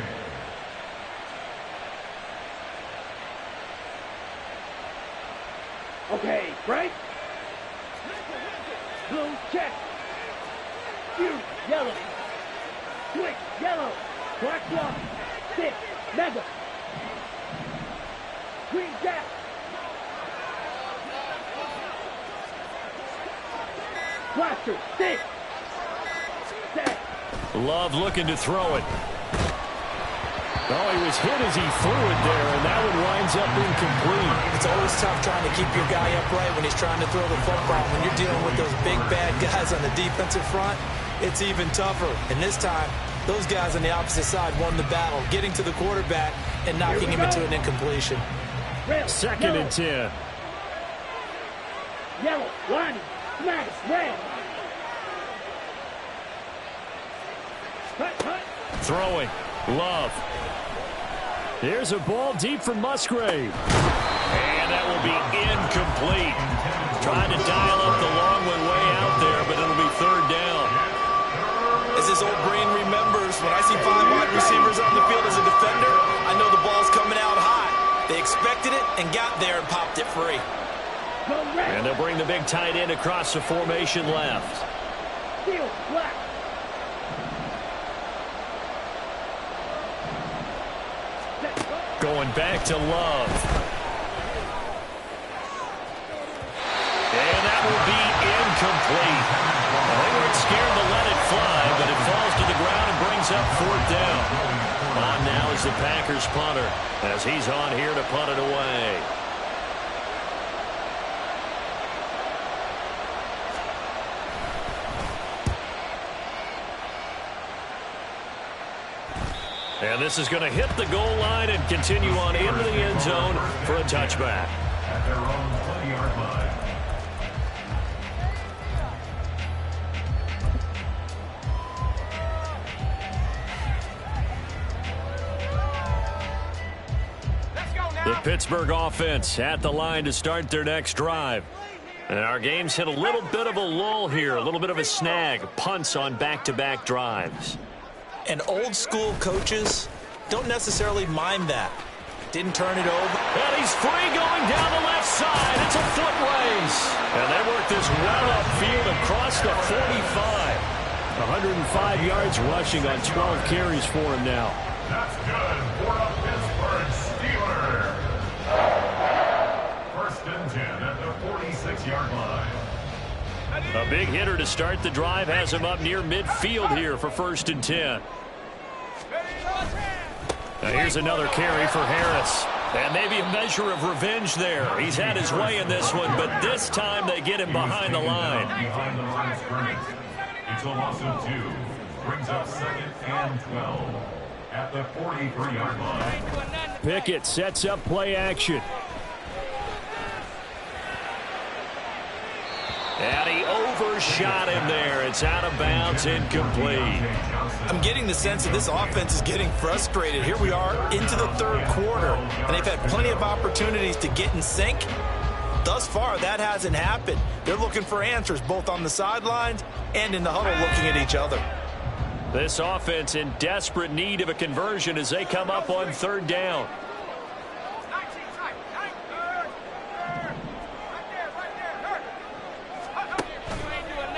[SPEAKER 5] Okay, right? Blue, check. Blue, yellow. Quick, yellow. Black block. 6, mega. Green gap. Blaster, 6. Set.
[SPEAKER 2] Love looking to throw it.
[SPEAKER 1] Oh, he was hit as he threw it there, and that one winds up incomplete.
[SPEAKER 3] It's always tough trying to keep your guy upright when he's trying to throw the football. When you're dealing with those big, bad guys on the defensive front, it's even tougher. And this time, those guys on the opposite side won the battle, getting to the quarterback and knocking him into an incompletion.
[SPEAKER 5] Red,
[SPEAKER 1] 2nd
[SPEAKER 5] yellow.
[SPEAKER 1] and 10.
[SPEAKER 5] Yellow, line, smash, red. Cut.
[SPEAKER 2] Throwing. Love.
[SPEAKER 1] Here's a ball deep for Musgrave.
[SPEAKER 2] And that will be incomplete. Trying to dial up the long one way out there, but it'll be 3rd down.
[SPEAKER 3] As this old brain remembers, when I see 5 wide receivers on the field as a defender, I know the ball's coming out high. They expected it and got there and popped it free.
[SPEAKER 5] Go red.
[SPEAKER 2] And they'll bring the big tight end across the formation left.
[SPEAKER 5] Steel, black.
[SPEAKER 2] Going back to Love. And that will be incomplete. They weren't scared to let it fly, but it falls to the ground and brings up 4th down. On now is the Packers punter, as he's on here to punt it away. And this is going to hit the goal line and continue on into the end zone for a touchback.
[SPEAKER 4] At their own 20-yard line.
[SPEAKER 2] The Pittsburgh offense at the line to start their next drive. And our game's hit a little bit of a lull here, a little bit of a snag. Punts on back-to-back drives.
[SPEAKER 3] And old school coaches don't necessarily mind that. Didn't turn it over.
[SPEAKER 2] And he's free going down the left side. It's a foot race. And they work this well upfield across the 45.
[SPEAKER 1] 105 yards rushing on 12 carries for him now.
[SPEAKER 4] That's good for a Pittsburgh Steeler. 1st and 10 at the 46-yard line.
[SPEAKER 2] A big hitter to start the drive has him up near midfield here for 1st and 10. Now here's another carry for Harris. And maybe a measure of revenge there. He's had his way in this one, but this time they get him behind the line.
[SPEAKER 4] Behind the line of scrimmage. It's a loss of 2. Brings up 2nd and 12 at the 43-yard line.
[SPEAKER 1] Pickett sets up play action.
[SPEAKER 2] And he overshot him there. It's out of bounds, incomplete.
[SPEAKER 3] I'm getting the sense that this offense is getting frustrated. Here we are into the third quarter, and they've had plenty of opportunities to get in sync. Thus far, that hasn't happened. They're looking for answers both on the sidelines and in the huddle looking at each other.
[SPEAKER 2] This offense in desperate need of a conversion as they come up on third down.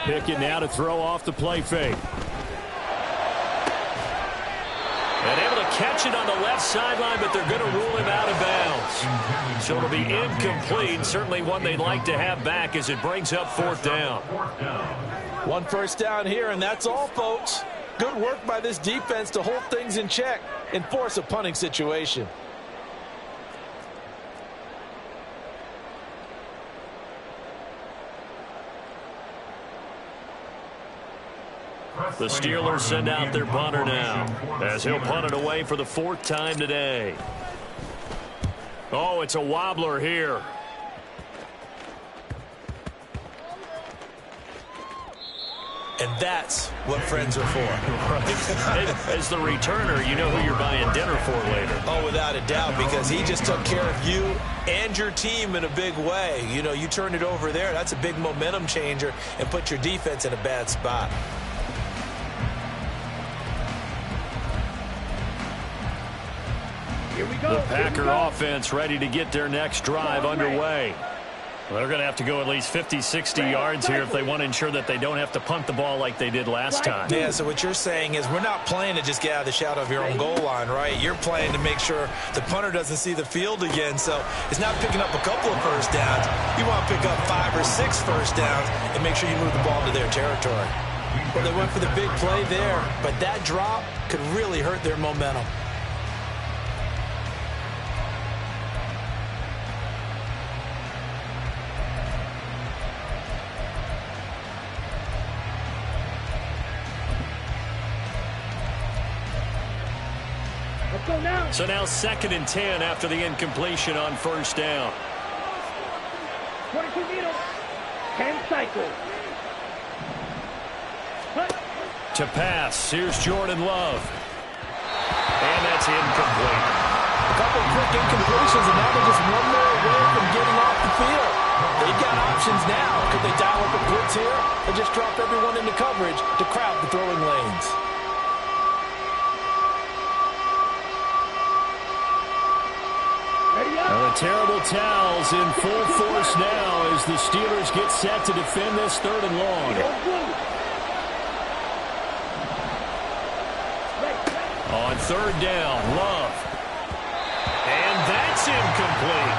[SPEAKER 1] Pickett now to throw off the play fake.
[SPEAKER 2] And able to catch it on the left sideline, but they're going to rule him out of bounds. So it'll be incomplete. Certainly one they'd like to have back as it brings up fourth down.
[SPEAKER 3] One first down here, and that's all, folks. Good work by this defense to hold things in check and force a punting situation.
[SPEAKER 2] The Steelers send out their punter now as he'll punt it away for the fourth time today. Oh, it's a wobbler here.
[SPEAKER 3] And that's what friends are for.
[SPEAKER 2] Right. As the returner, you know who you're buying dinner for later.
[SPEAKER 3] Oh, without a doubt, because he just took care of you and your team in a big way. You know, you turned it over there. That's a big momentum changer and put your defense in a bad spot.
[SPEAKER 5] Here we go.
[SPEAKER 2] The Packer offense ready to get their next drive underway. Well, they're going to have to go at least 50, 60 yards here if they want to ensure that they don't have to punt the ball like they did last time.
[SPEAKER 3] Yeah, so what you're saying is we're not playing to just get out of the shadow of your own goal line, right? You're playing to make sure the punter doesn't see the field again. So it's not picking up a couple of first downs. You want to pick up 5 or 6 first downs and make sure you move the ball into their territory. Well, they went for the big play there, but that drop could really hurt their momentum.
[SPEAKER 5] Let's go now.
[SPEAKER 2] So now 2nd and 10 after the incompletion on first down.
[SPEAKER 5] 22 meters. 10 cycles.
[SPEAKER 2] To pass, here's Jordan Love. And that's incomplete.
[SPEAKER 3] A couple of quick incompletions, and now they're just one more away from getting off the field. They've got options now. Could they dial up a blitz here or just drop everyone into coverage to crowd the throwing lanes?
[SPEAKER 1] And the terrible towels in full force now as the Steelers get set to defend this 3rd and long.
[SPEAKER 2] On 3rd down, Love. And that's incomplete.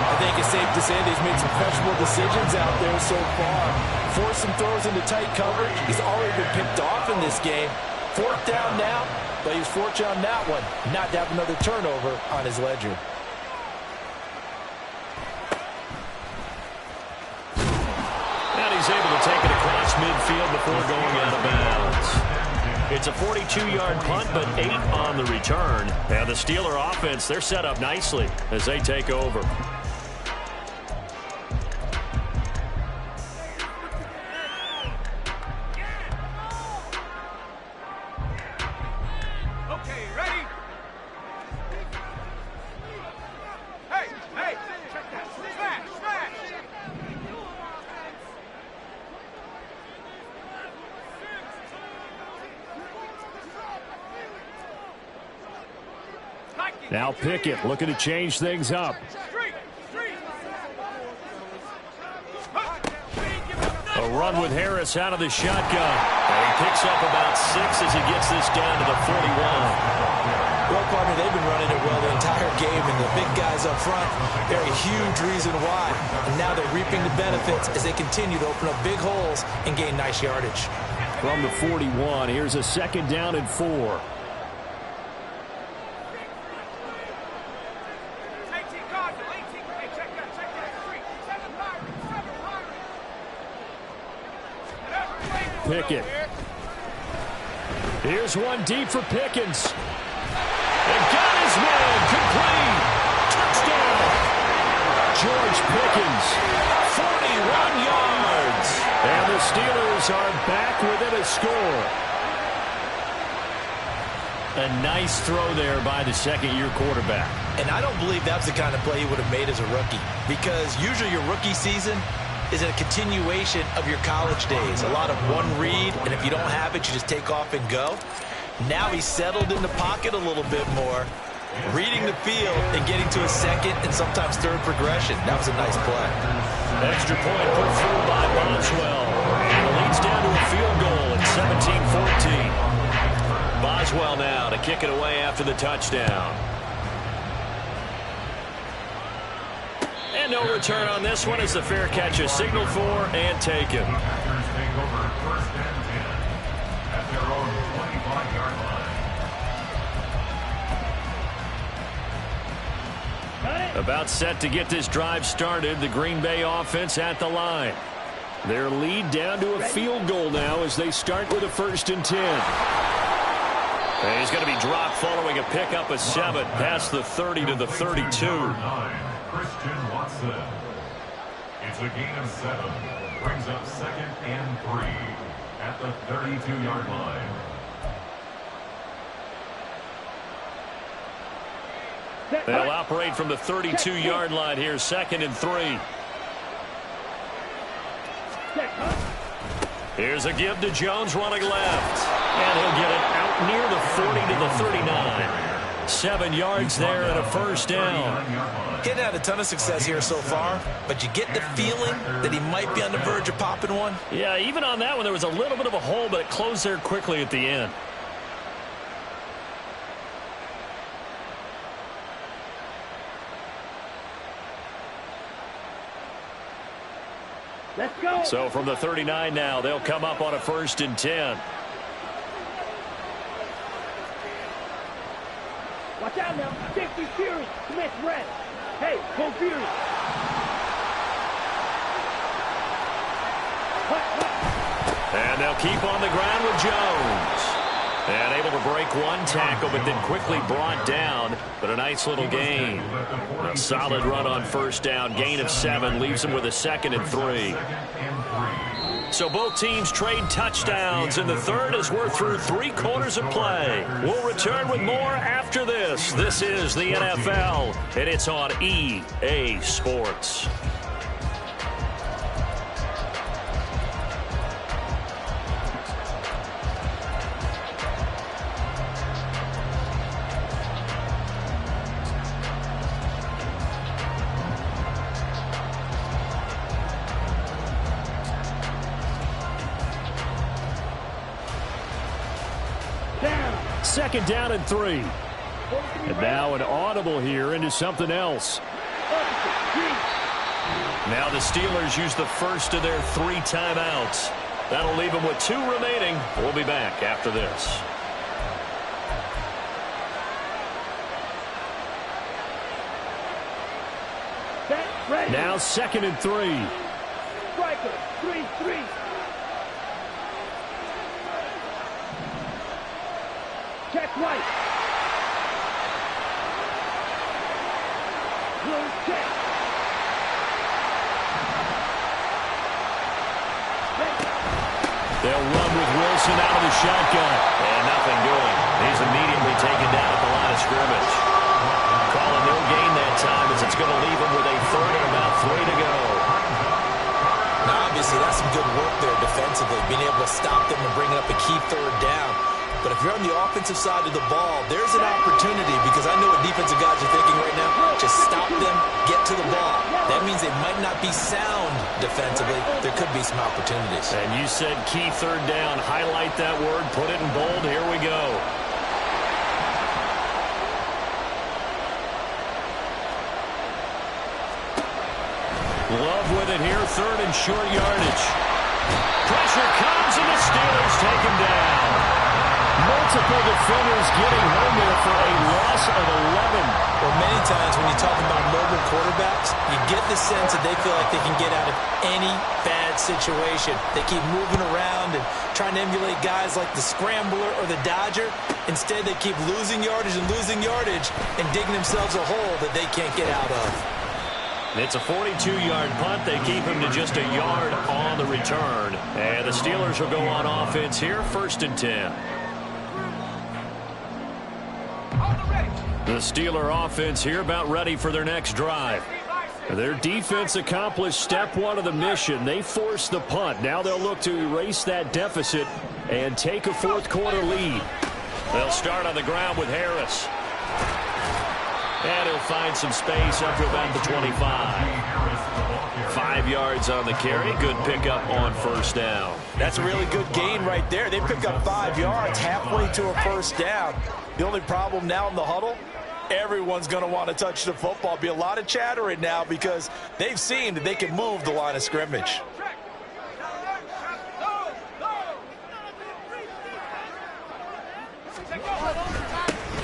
[SPEAKER 3] I think it's safe to say they've made some questionable decisions out there so far. Forced some throws into tight coverage. He's already been picked off in this game. 4th down now, but he's fortunate on that one not to have another turnover on his ledger.
[SPEAKER 2] And he's able to take it across midfield before going out of bounds. It's a 42-yard punt, but 8 on the return. And the Steeler offense, they're set up nicely as they take over.
[SPEAKER 6] Okay, ready? Hey, check that. Smash.
[SPEAKER 1] Now Pickett looking to change things up.
[SPEAKER 2] A run with Harris out of the shotgun. And he picks up about 6 as he gets this down to the 41.
[SPEAKER 3] Well, partner, they've been running it well the entire game, and the big guys up front, they're a huge reason why. And now they're reaping the benefits as they continue to open up big holes and gain nice yardage.
[SPEAKER 1] From the 41, here's a 2nd down and 4. Pickett. Here's one deep for Pickens.
[SPEAKER 2] And got his man. Complete. Touchdown.
[SPEAKER 1] George Pickens.
[SPEAKER 2] 41 yards.
[SPEAKER 1] And the Steelers are back within a score. A nice throw there by the second-year quarterback.
[SPEAKER 3] And I don't believe that's the kind of play he would have made as a rookie, because usually your rookie season is a continuation of your college days. A lot of one read, and if you don't have it, you just take off and go. Now he's settled in the pocket a little bit more, reading the field and getting to a second and sometimes third progression. That was a nice play.
[SPEAKER 2] Extra point put through by Boswell. And it leads down to a field goal at 17-14. Boswell now to kick it away after the touchdown. And no return on this one as the fair catch is signaled for and taken.
[SPEAKER 4] Packers take over first and 10 at their own 25-yard line.
[SPEAKER 1] About set to get this drive started. The Green Bay offense at the line. Their lead down to a field goal now as they start with a 1st and 10.
[SPEAKER 2] And he's going to be dropped following a pickup of 7 past the 30 to the 32.
[SPEAKER 4] Christian Watson. It's a gain of 7. Brings up 2nd and 3 at the 32-yard line.
[SPEAKER 2] They'll operate from the 32-yard line here, 2nd and 3. Here's a give to Jones running left. And he'll get it out near the 40 to the 39. 7 yards there and a 1st down.
[SPEAKER 3] Getting had a ton of success here so far, but you get the feeling that he might be on the verge of popping one.
[SPEAKER 2] Yeah, even on that one, there was a little bit of a hole, but it closed there quickly at the end.
[SPEAKER 5] Let's go.
[SPEAKER 2] So from the 39 now, they'll come up on a 1st and 10.
[SPEAKER 5] Watch out now. Safety Fury. Smith red. Hey, go Fury.
[SPEAKER 2] And they'll keep on the ground with Jones. And able to break one tackle, but then quickly brought down. But a nice little gain. A solid run on 1st down. Gain of 7 leaves them with a 2nd and 3. So both teams trade touchdowns in the third as we're through 3 quarters of play. We'll return with more after this. This is the NFL, and it's on EA Sports.
[SPEAKER 1] Second down and 3. And now an audible here into something else.
[SPEAKER 2] Now the Steelers use the first of their 3 timeouts. That'll leave them with 2 remaining. We'll be back after this.
[SPEAKER 1] Now 2nd and 3.
[SPEAKER 5] Striker. 3-3. Check right. Blue check.
[SPEAKER 2] They'll run with Wilson out of the shotgun. And nothing doing. He's immediately taken down at the line of scrimmage. Calling no gain that time as it's going to leave him with a 3rd and about 3 to go.
[SPEAKER 3] Now, obviously, that's some good work there defensively, being able to stop them and bring up a key 3rd down. But if you're on the offensive side of the ball, there's an opportunity, because I know what defensive guys are thinking right now. Just stop them, get to the ball. That means they might not be sound defensively. There could be some opportunities.
[SPEAKER 2] And you said key 3rd down. Highlight that word. Put it in bold. Here we go. Love with it here. 3rd and short yardage. Pressure comes, and the Steelers take him down.
[SPEAKER 1] Multiple defenders getting home there for a loss of 11.
[SPEAKER 3] Well, many times when you talk about mobile quarterbacks, you get the sense that they feel like they can get out of any bad situation. They keep moving around and trying to emulate guys like the Scrambler or the Dodger. Instead, they keep losing yardage and digging themselves a hole that they can't get out of.
[SPEAKER 2] It's a 42-yard punt. They keep him to just a yard on the return. And the Steelers will go on offense here, 1st and 10. The Steeler offense here about ready for their next drive. Their defense accomplished step 1 of the mission. They forced the punt. Now they'll look to erase that deficit and take a 4th quarter lead. They'll start on the ground with Harris. And he'll find some space up to about the 25. 5 yards on the carry. Good pickup on 1st down.
[SPEAKER 3] That's a really good gain right there. They pick up 5 yards halfway to a 1st down. The only problem now in the huddle, everyone's going to want to touch the football. Be a lot of chatter right now because they've seen that they can move the line of scrimmage.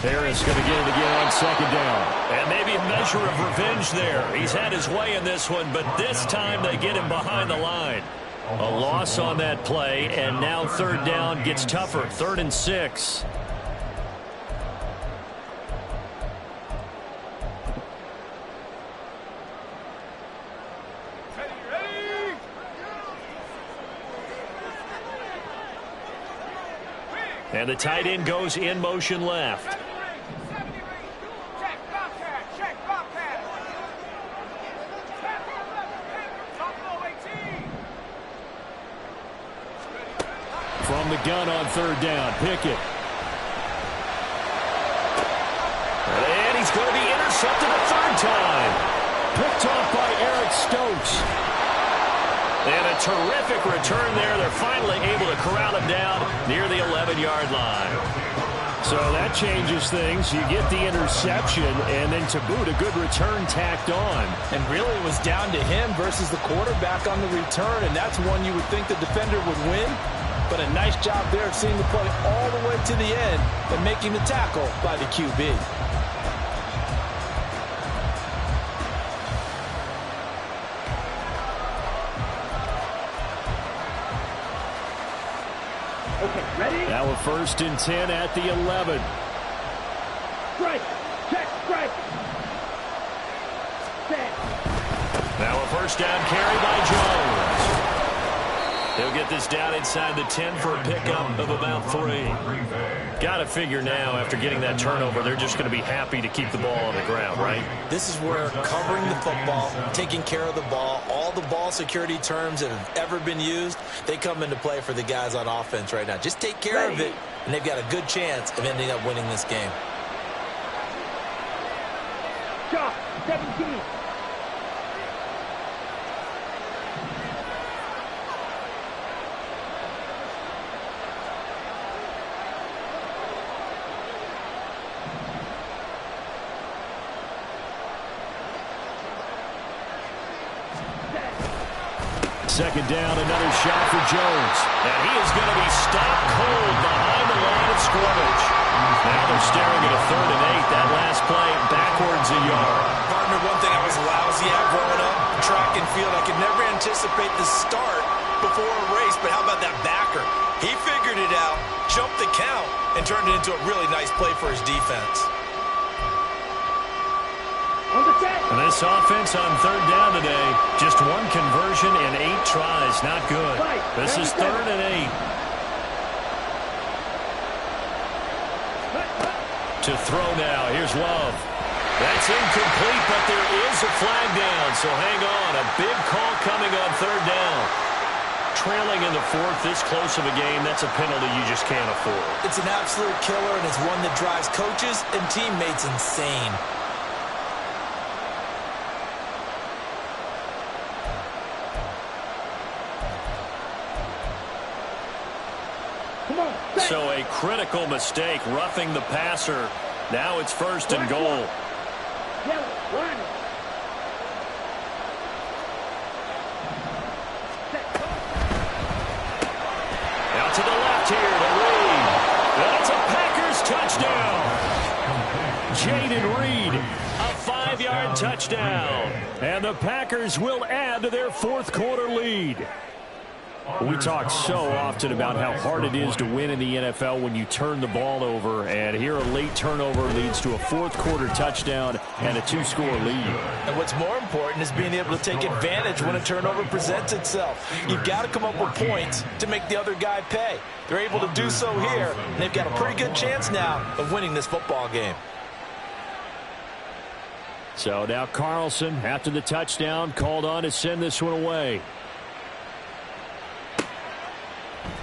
[SPEAKER 1] Harris going to get it again on 2nd down.
[SPEAKER 2] And maybe a measure of revenge there. He's had his way in this one, but this time they get him behind the line. A loss on that play, and now 3rd down gets tougher. 3rd and 6. And the tight end goes in motion left.
[SPEAKER 1] From the gun on 3rd down, Pickett.
[SPEAKER 2] And he's going to be intercepted a 3rd time.
[SPEAKER 1] Picked off by Eric Stokes.
[SPEAKER 2] And a terrific return there. They're finally able to corral him down near the 11-yard line.
[SPEAKER 1] So that changes things. You get the interception, and then to boot, a good return tacked on.
[SPEAKER 3] And really it was down to him versus the quarterback on the return, and that's one you would think the defender would win. But a nice job there of seeing the play all the way to the end and making the tackle by the QB.
[SPEAKER 1] Now a 1st and 10 at the 11.
[SPEAKER 5] Strike. Check. Strike. Set.
[SPEAKER 2] Now a 1st down carry by Jones. He'll get this down inside the 10 for a pickup of about 3. Got to figure now, after getting that turnover, they're just going to be happy to keep the ball on the ground, right?
[SPEAKER 3] This is where covering the football, taking care of the ball, all the ball security terms that have ever been used, they come into play for the guys on offense right now. Just take care of it, and they've got a good chance of ending up winning this game.
[SPEAKER 5] Shot. 17.
[SPEAKER 1] Second down, another shot for Jones.
[SPEAKER 2] And he is going to be stopped cold behind the line of scrimmage. Now they're staring at a 3rd and 8. That last play backwards a yard.
[SPEAKER 3] Partner, one thing I was lousy at growing up, track and field, I could never anticipate the start before a race, but how about that backer? He figured it out, jumped the count, and turned it into a really nice play for his defense.
[SPEAKER 2] And this offense on 3rd down today, just 1 conversion in 8 tries. Not good. This is 3rd and 8. To throw now. Here's Love. That's incomplete, but there is a flag down. So hang on. A big call coming on 3rd down. Trailing in the 4th, this close of a game, that's a penalty you just can't afford.
[SPEAKER 3] It's an absolute killer, and it's one that drives coaches and teammates insane.
[SPEAKER 2] So a critical mistake, roughing the passer. Now it's 1st and goal. Out to the left here to Reed. That's a Packers touchdown.
[SPEAKER 1] Jaden Reed.
[SPEAKER 2] A 5-yard touchdown.
[SPEAKER 1] And the Packers will add to their 4th quarter lead. We talk so often about how hard it is to win in the NFL when you turn the ball over, and here a late turnover leads to a fourth-quarter touchdown and a two-score lead.
[SPEAKER 3] And what's more important is being able to take advantage when a turnover presents itself. You've got to come up with points to make the other guy pay. They're able to do so here, and they've got a pretty good chance now of winning this football game.
[SPEAKER 1] So now Carlson, after the touchdown, called on to send this one away.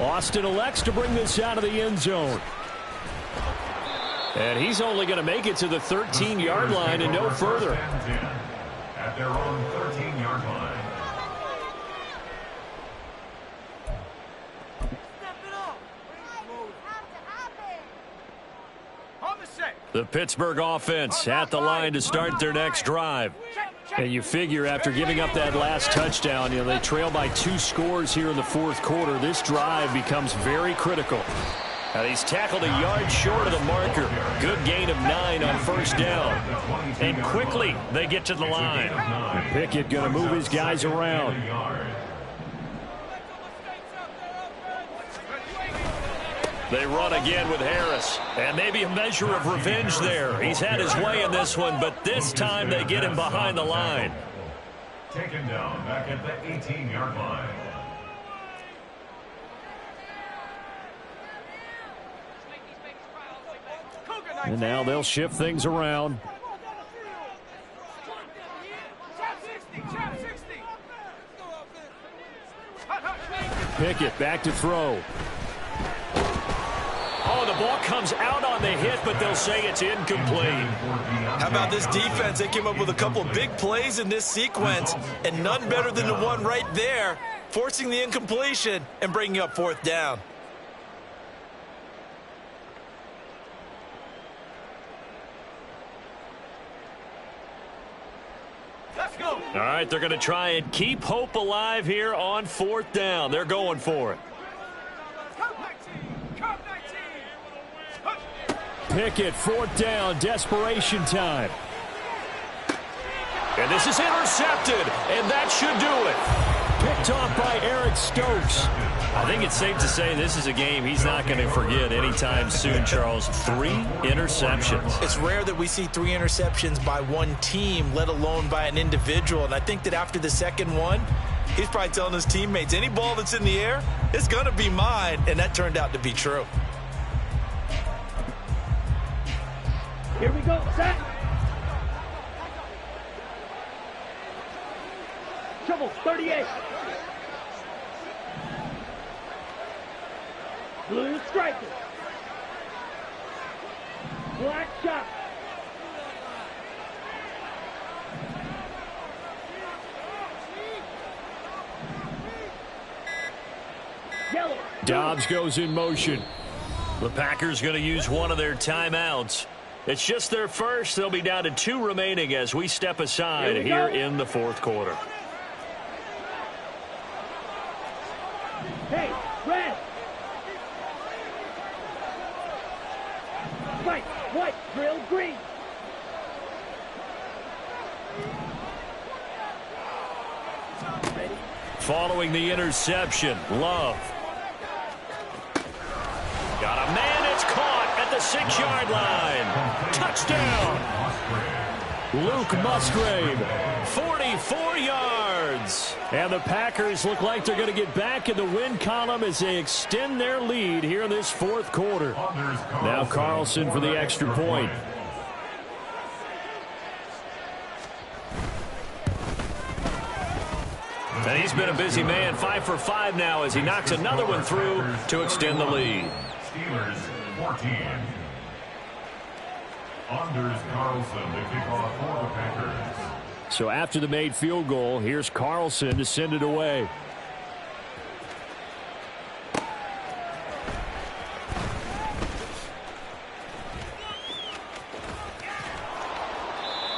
[SPEAKER 1] Austin elects to bring this out of the end zone. And he's only going to make it to the 13-yard line and no further.
[SPEAKER 4] At their own 13-yard line.
[SPEAKER 1] The Pittsburgh offense at the line to start their next drive. And you figure after giving up that last touchdown, they trail by 2 scores here in the fourth quarter. This drive becomes very critical. And he's tackled a yard short of the marker. Good gain of 9 on first down. And quickly they get to the line. And Pickett going to move his guys around. They run again with Harris. And maybe a measure of revenge there. He's had his way in this one, but this time they get him behind the line.
[SPEAKER 4] Taken down back at the 18-yard line.
[SPEAKER 1] And now they'll shift things around. Pickett back to throw. Oh, the ball comes out on the hit, but they'll say it's incomplete.
[SPEAKER 3] How about this defense? They came up with a couple of big plays in this sequence, and none better than the one right there, forcing the incompletion and bringing up fourth down.
[SPEAKER 6] Let's go.
[SPEAKER 1] All right, they're going to try and keep hope alive here on fourth down. They're going for it. Pickett, fourth down, desperation time. And this is intercepted, and that should do it. Picked off by Eric Stokes. I think it's safe to say this is a game he's not going to forget anytime soon, Charles. 3 interceptions.
[SPEAKER 3] It's rare that we see 3 interceptions by one team, let alone by an individual. And I think that after the second one, he's probably telling his teammates, any ball that's in the air, it's going to be mine. And that turned out to be true.
[SPEAKER 5] Here we go, set. Trouble, 38. Blue striker. Black shot. Yellow.
[SPEAKER 1] Dobbs goes in motion. The Packers going to use one of their timeouts. It's just their first. They'll be down to 2 remaining as we step aside here in the fourth quarter.
[SPEAKER 5] Hey, red. White, white, drill, green.
[SPEAKER 1] Following the interception, Love. Got a man, it's caught at the 6-yard line. Touchdown. Luke Musgrave, 44 yards. And the Packers look like they're going to get back in the win column as they extend their lead here in this fourth quarter. Now Carlson for the extra point. And he's been a busy man, 5 for 5 now as he knocks another one through to extend the lead.
[SPEAKER 4] Steelers 14. Anders Carlson to kick off for the Packers.
[SPEAKER 1] So after the made field goal, here's Carlson to send it away.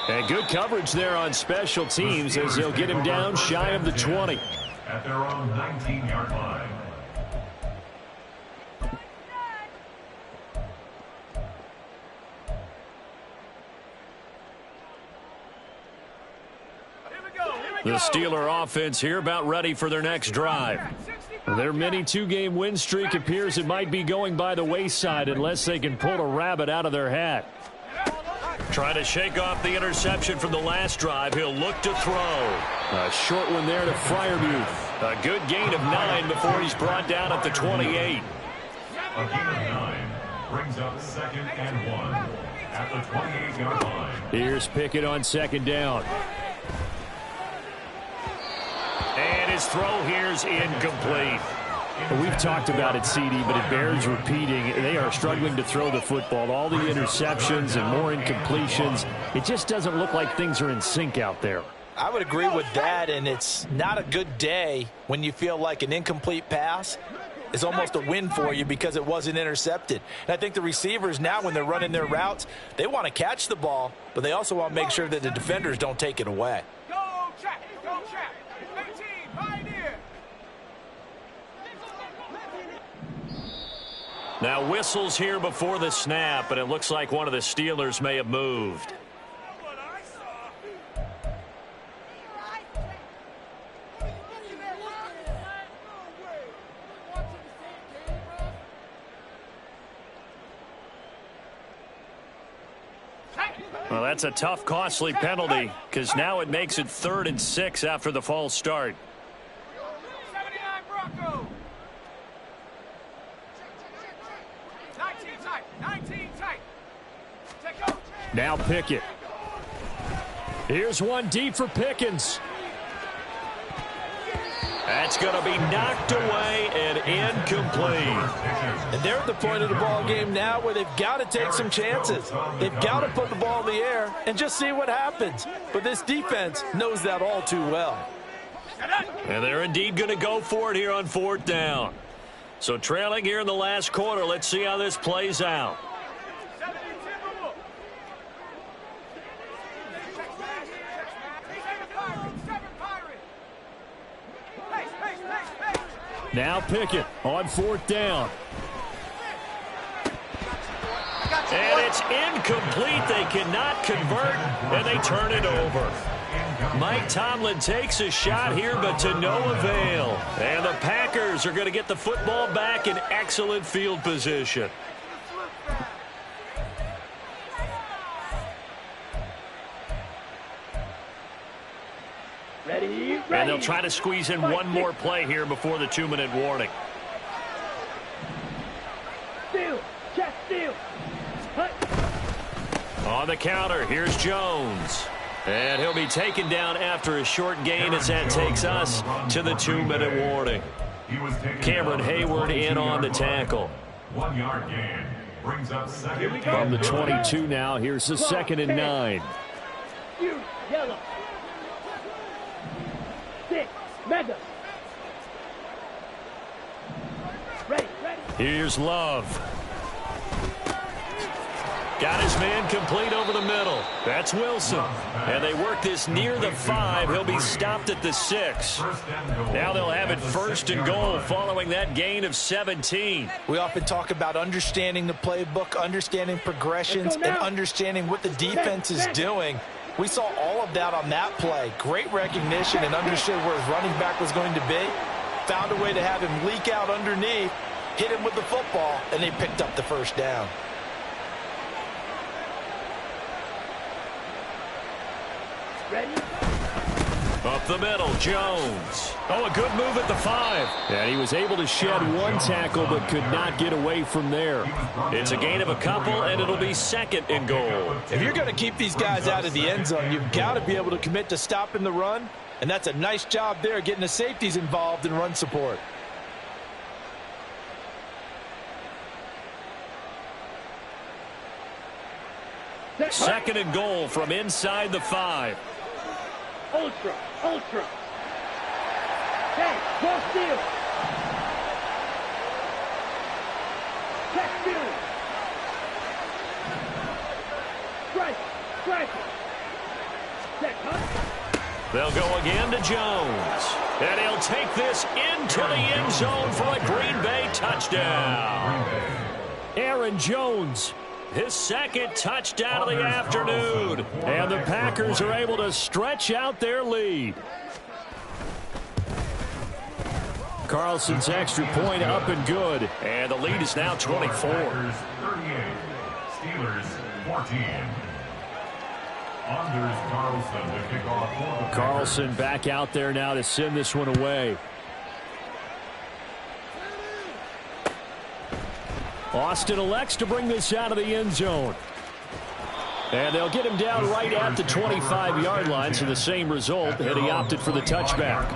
[SPEAKER 1] And good coverage there on special teams as they'll get him down shy of the 20.
[SPEAKER 4] At their own 19-yard line.
[SPEAKER 6] Here we go. Here we
[SPEAKER 2] The Steeler offense here about ready for their next drive.
[SPEAKER 1] Their mini two-game win streak appears it might be going by the wayside unless they can pull a rabbit out of their hat.
[SPEAKER 2] Trying to shake off the interception from the last drive. He'll look to throw.
[SPEAKER 1] A short one there to Freiermuth.
[SPEAKER 2] A good gain of 9 before he's brought down at the 28.
[SPEAKER 4] A gain of 9 brings up 2nd and 1 at the 28-yard line.
[SPEAKER 1] Here's Pickett on 2nd down.
[SPEAKER 2] And his throw here's incomplete.
[SPEAKER 1] We've talked about it, CD, but it bears repeating. They are struggling to throw the football. All the interceptions and more incompletions. It just doesn't look like things are in sync out there.
[SPEAKER 3] I would agree with that, and it's not a good day when you feel like an incomplete pass is almost a win for you because it wasn't intercepted. And I think the receivers now, when they're running their routes, they want to catch the ball, but they also want to make sure that the defenders don't take it away.
[SPEAKER 6] Go, check. Go, check. 18, Pioneer.
[SPEAKER 2] Now whistles here before the snap, and it looks like one of the Steelers may have moved. Well, that's a tough, costly penalty because now it makes it 3rd and 6 after the false start.
[SPEAKER 6] 79 Bronco. 19 tight. 19 tight. Take go.
[SPEAKER 1] Now Pickett. Here's one deep for Pickens.
[SPEAKER 2] That's going to be knocked away and incomplete.
[SPEAKER 3] And they're at the point of the ball game now where they've got to take some chances. They've got to put the ball in the air and just see what happens. But this defense knows that all too well.
[SPEAKER 2] And they're indeed going to go for it here on 4th down. So trailing here in the last quarter, let's see how this plays out.
[SPEAKER 1] Now Pickett on 4th down.
[SPEAKER 2] And it's incomplete. They cannot convert, and they turn it over. Mike Tomlin takes a shot here, but to no avail. And the Packers are going to get the football back in excellent field position.
[SPEAKER 5] Ready.
[SPEAKER 2] And they'll try to squeeze in one more play here before the 2-minute warning.
[SPEAKER 5] Steal. Check steal. Hut.
[SPEAKER 2] On the counter, here's Jones. And he'll be taken down after a short gain as that takes us to the 2-minute warning. Cameron Hayward in on the tackle.
[SPEAKER 4] 1 yard gain brings up 2nd
[SPEAKER 1] From the
[SPEAKER 4] and
[SPEAKER 1] 22 now, here's the 2nd and 9.
[SPEAKER 5] You. Yellow. 6. Mega. Ready.
[SPEAKER 2] Here's Love. Got his man complete over the middle. That's Wilson. And they work this near the 5. He'll be stopped at the 6. Now they'll have it 1st and goal following that gain of 17.
[SPEAKER 3] We often talk about understanding the playbook, understanding progressions, and understanding what the defense is doing. We saw all of that on that play. Great recognition and understood where his running back was going to be. Found a way to have him leak out underneath, hit him with the football, and they picked up the 1st down.
[SPEAKER 5] Ready.
[SPEAKER 2] Up the middle, Jones. Oh, a good move at the 5.
[SPEAKER 1] And he was able to shed one tackle but could not get away from there.
[SPEAKER 2] It's a gain of a couple, and it'll be 2nd and goal.
[SPEAKER 3] If you're going to keep these guys out of the end zone, you've got to be able to commit to stopping the run, and that's a nice job there getting the safeties involved in run support.
[SPEAKER 2] Second and goal from inside the 5.
[SPEAKER 5] Ultra. Hey, cross steal. Check steal. Strike. Check, huh?
[SPEAKER 2] They'll go again to Jones. And he'll take this into the end zone for a Green Bay touchdown.
[SPEAKER 1] Aaron Jones
[SPEAKER 2] his second touchdown of the afternoon.
[SPEAKER 1] And the Packers are able to stretch out their lead. Carlson's extra point up and good.
[SPEAKER 2] And the lead is now 24.
[SPEAKER 4] Packers 38, Steelers 14. Anders Carlson to kick off for the Packers.
[SPEAKER 1] Carlson back out there now to send this one away. Austin elects to bring this out of the end zone. And they'll get him down right at the 25-yard line, so the same result, and he opted for the touchback.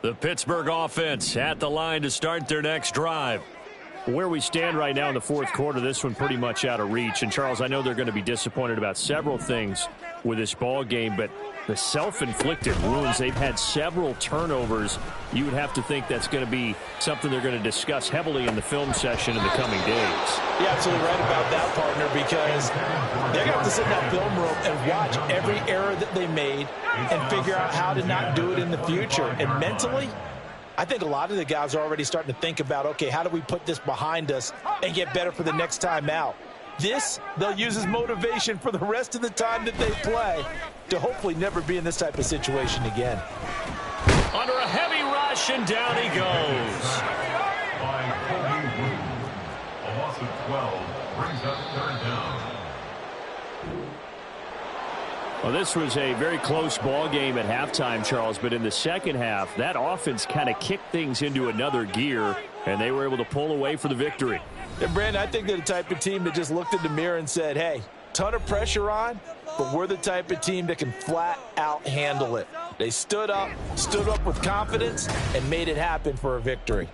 [SPEAKER 1] The Pittsburgh offense at the line to start their next drive. Where we stand right now in the fourth quarter, this one pretty much out of reach. And, Charles, I know they're going to be disappointed about several things with this ball game, but the self-inflicted wounds, they've had several turnovers. You would have to think that's going to be something they're going to discuss heavily in the film session in the coming days.
[SPEAKER 3] You're absolutely right about that, partner, because they're going to have to sit in that film room and watch every error that they made and figure out how to not do it in the future. And mentally, I think a lot of the guys are already starting to think about, okay, how do we put this behind us and get better for the next time out? This, they'll use as motivation for the rest of the time that they play to hopefully never be in this type of situation again.
[SPEAKER 2] Under a heavy rush, and down he goes.
[SPEAKER 4] By Cody Wood. A loss of 12 brings up third down.
[SPEAKER 1] Well, this was a very close ball game at halftime, Charles, but in the second half, that offense kind of kicked things into another gear, and they were able to pull away for the victory.
[SPEAKER 3] And, Brandon, I think they're the type of team that just looked in the mirror and said, hey, ton of pressure on, but we're the type of team that can flat out handle it. They stood up with confidence, and made it happen for a victory.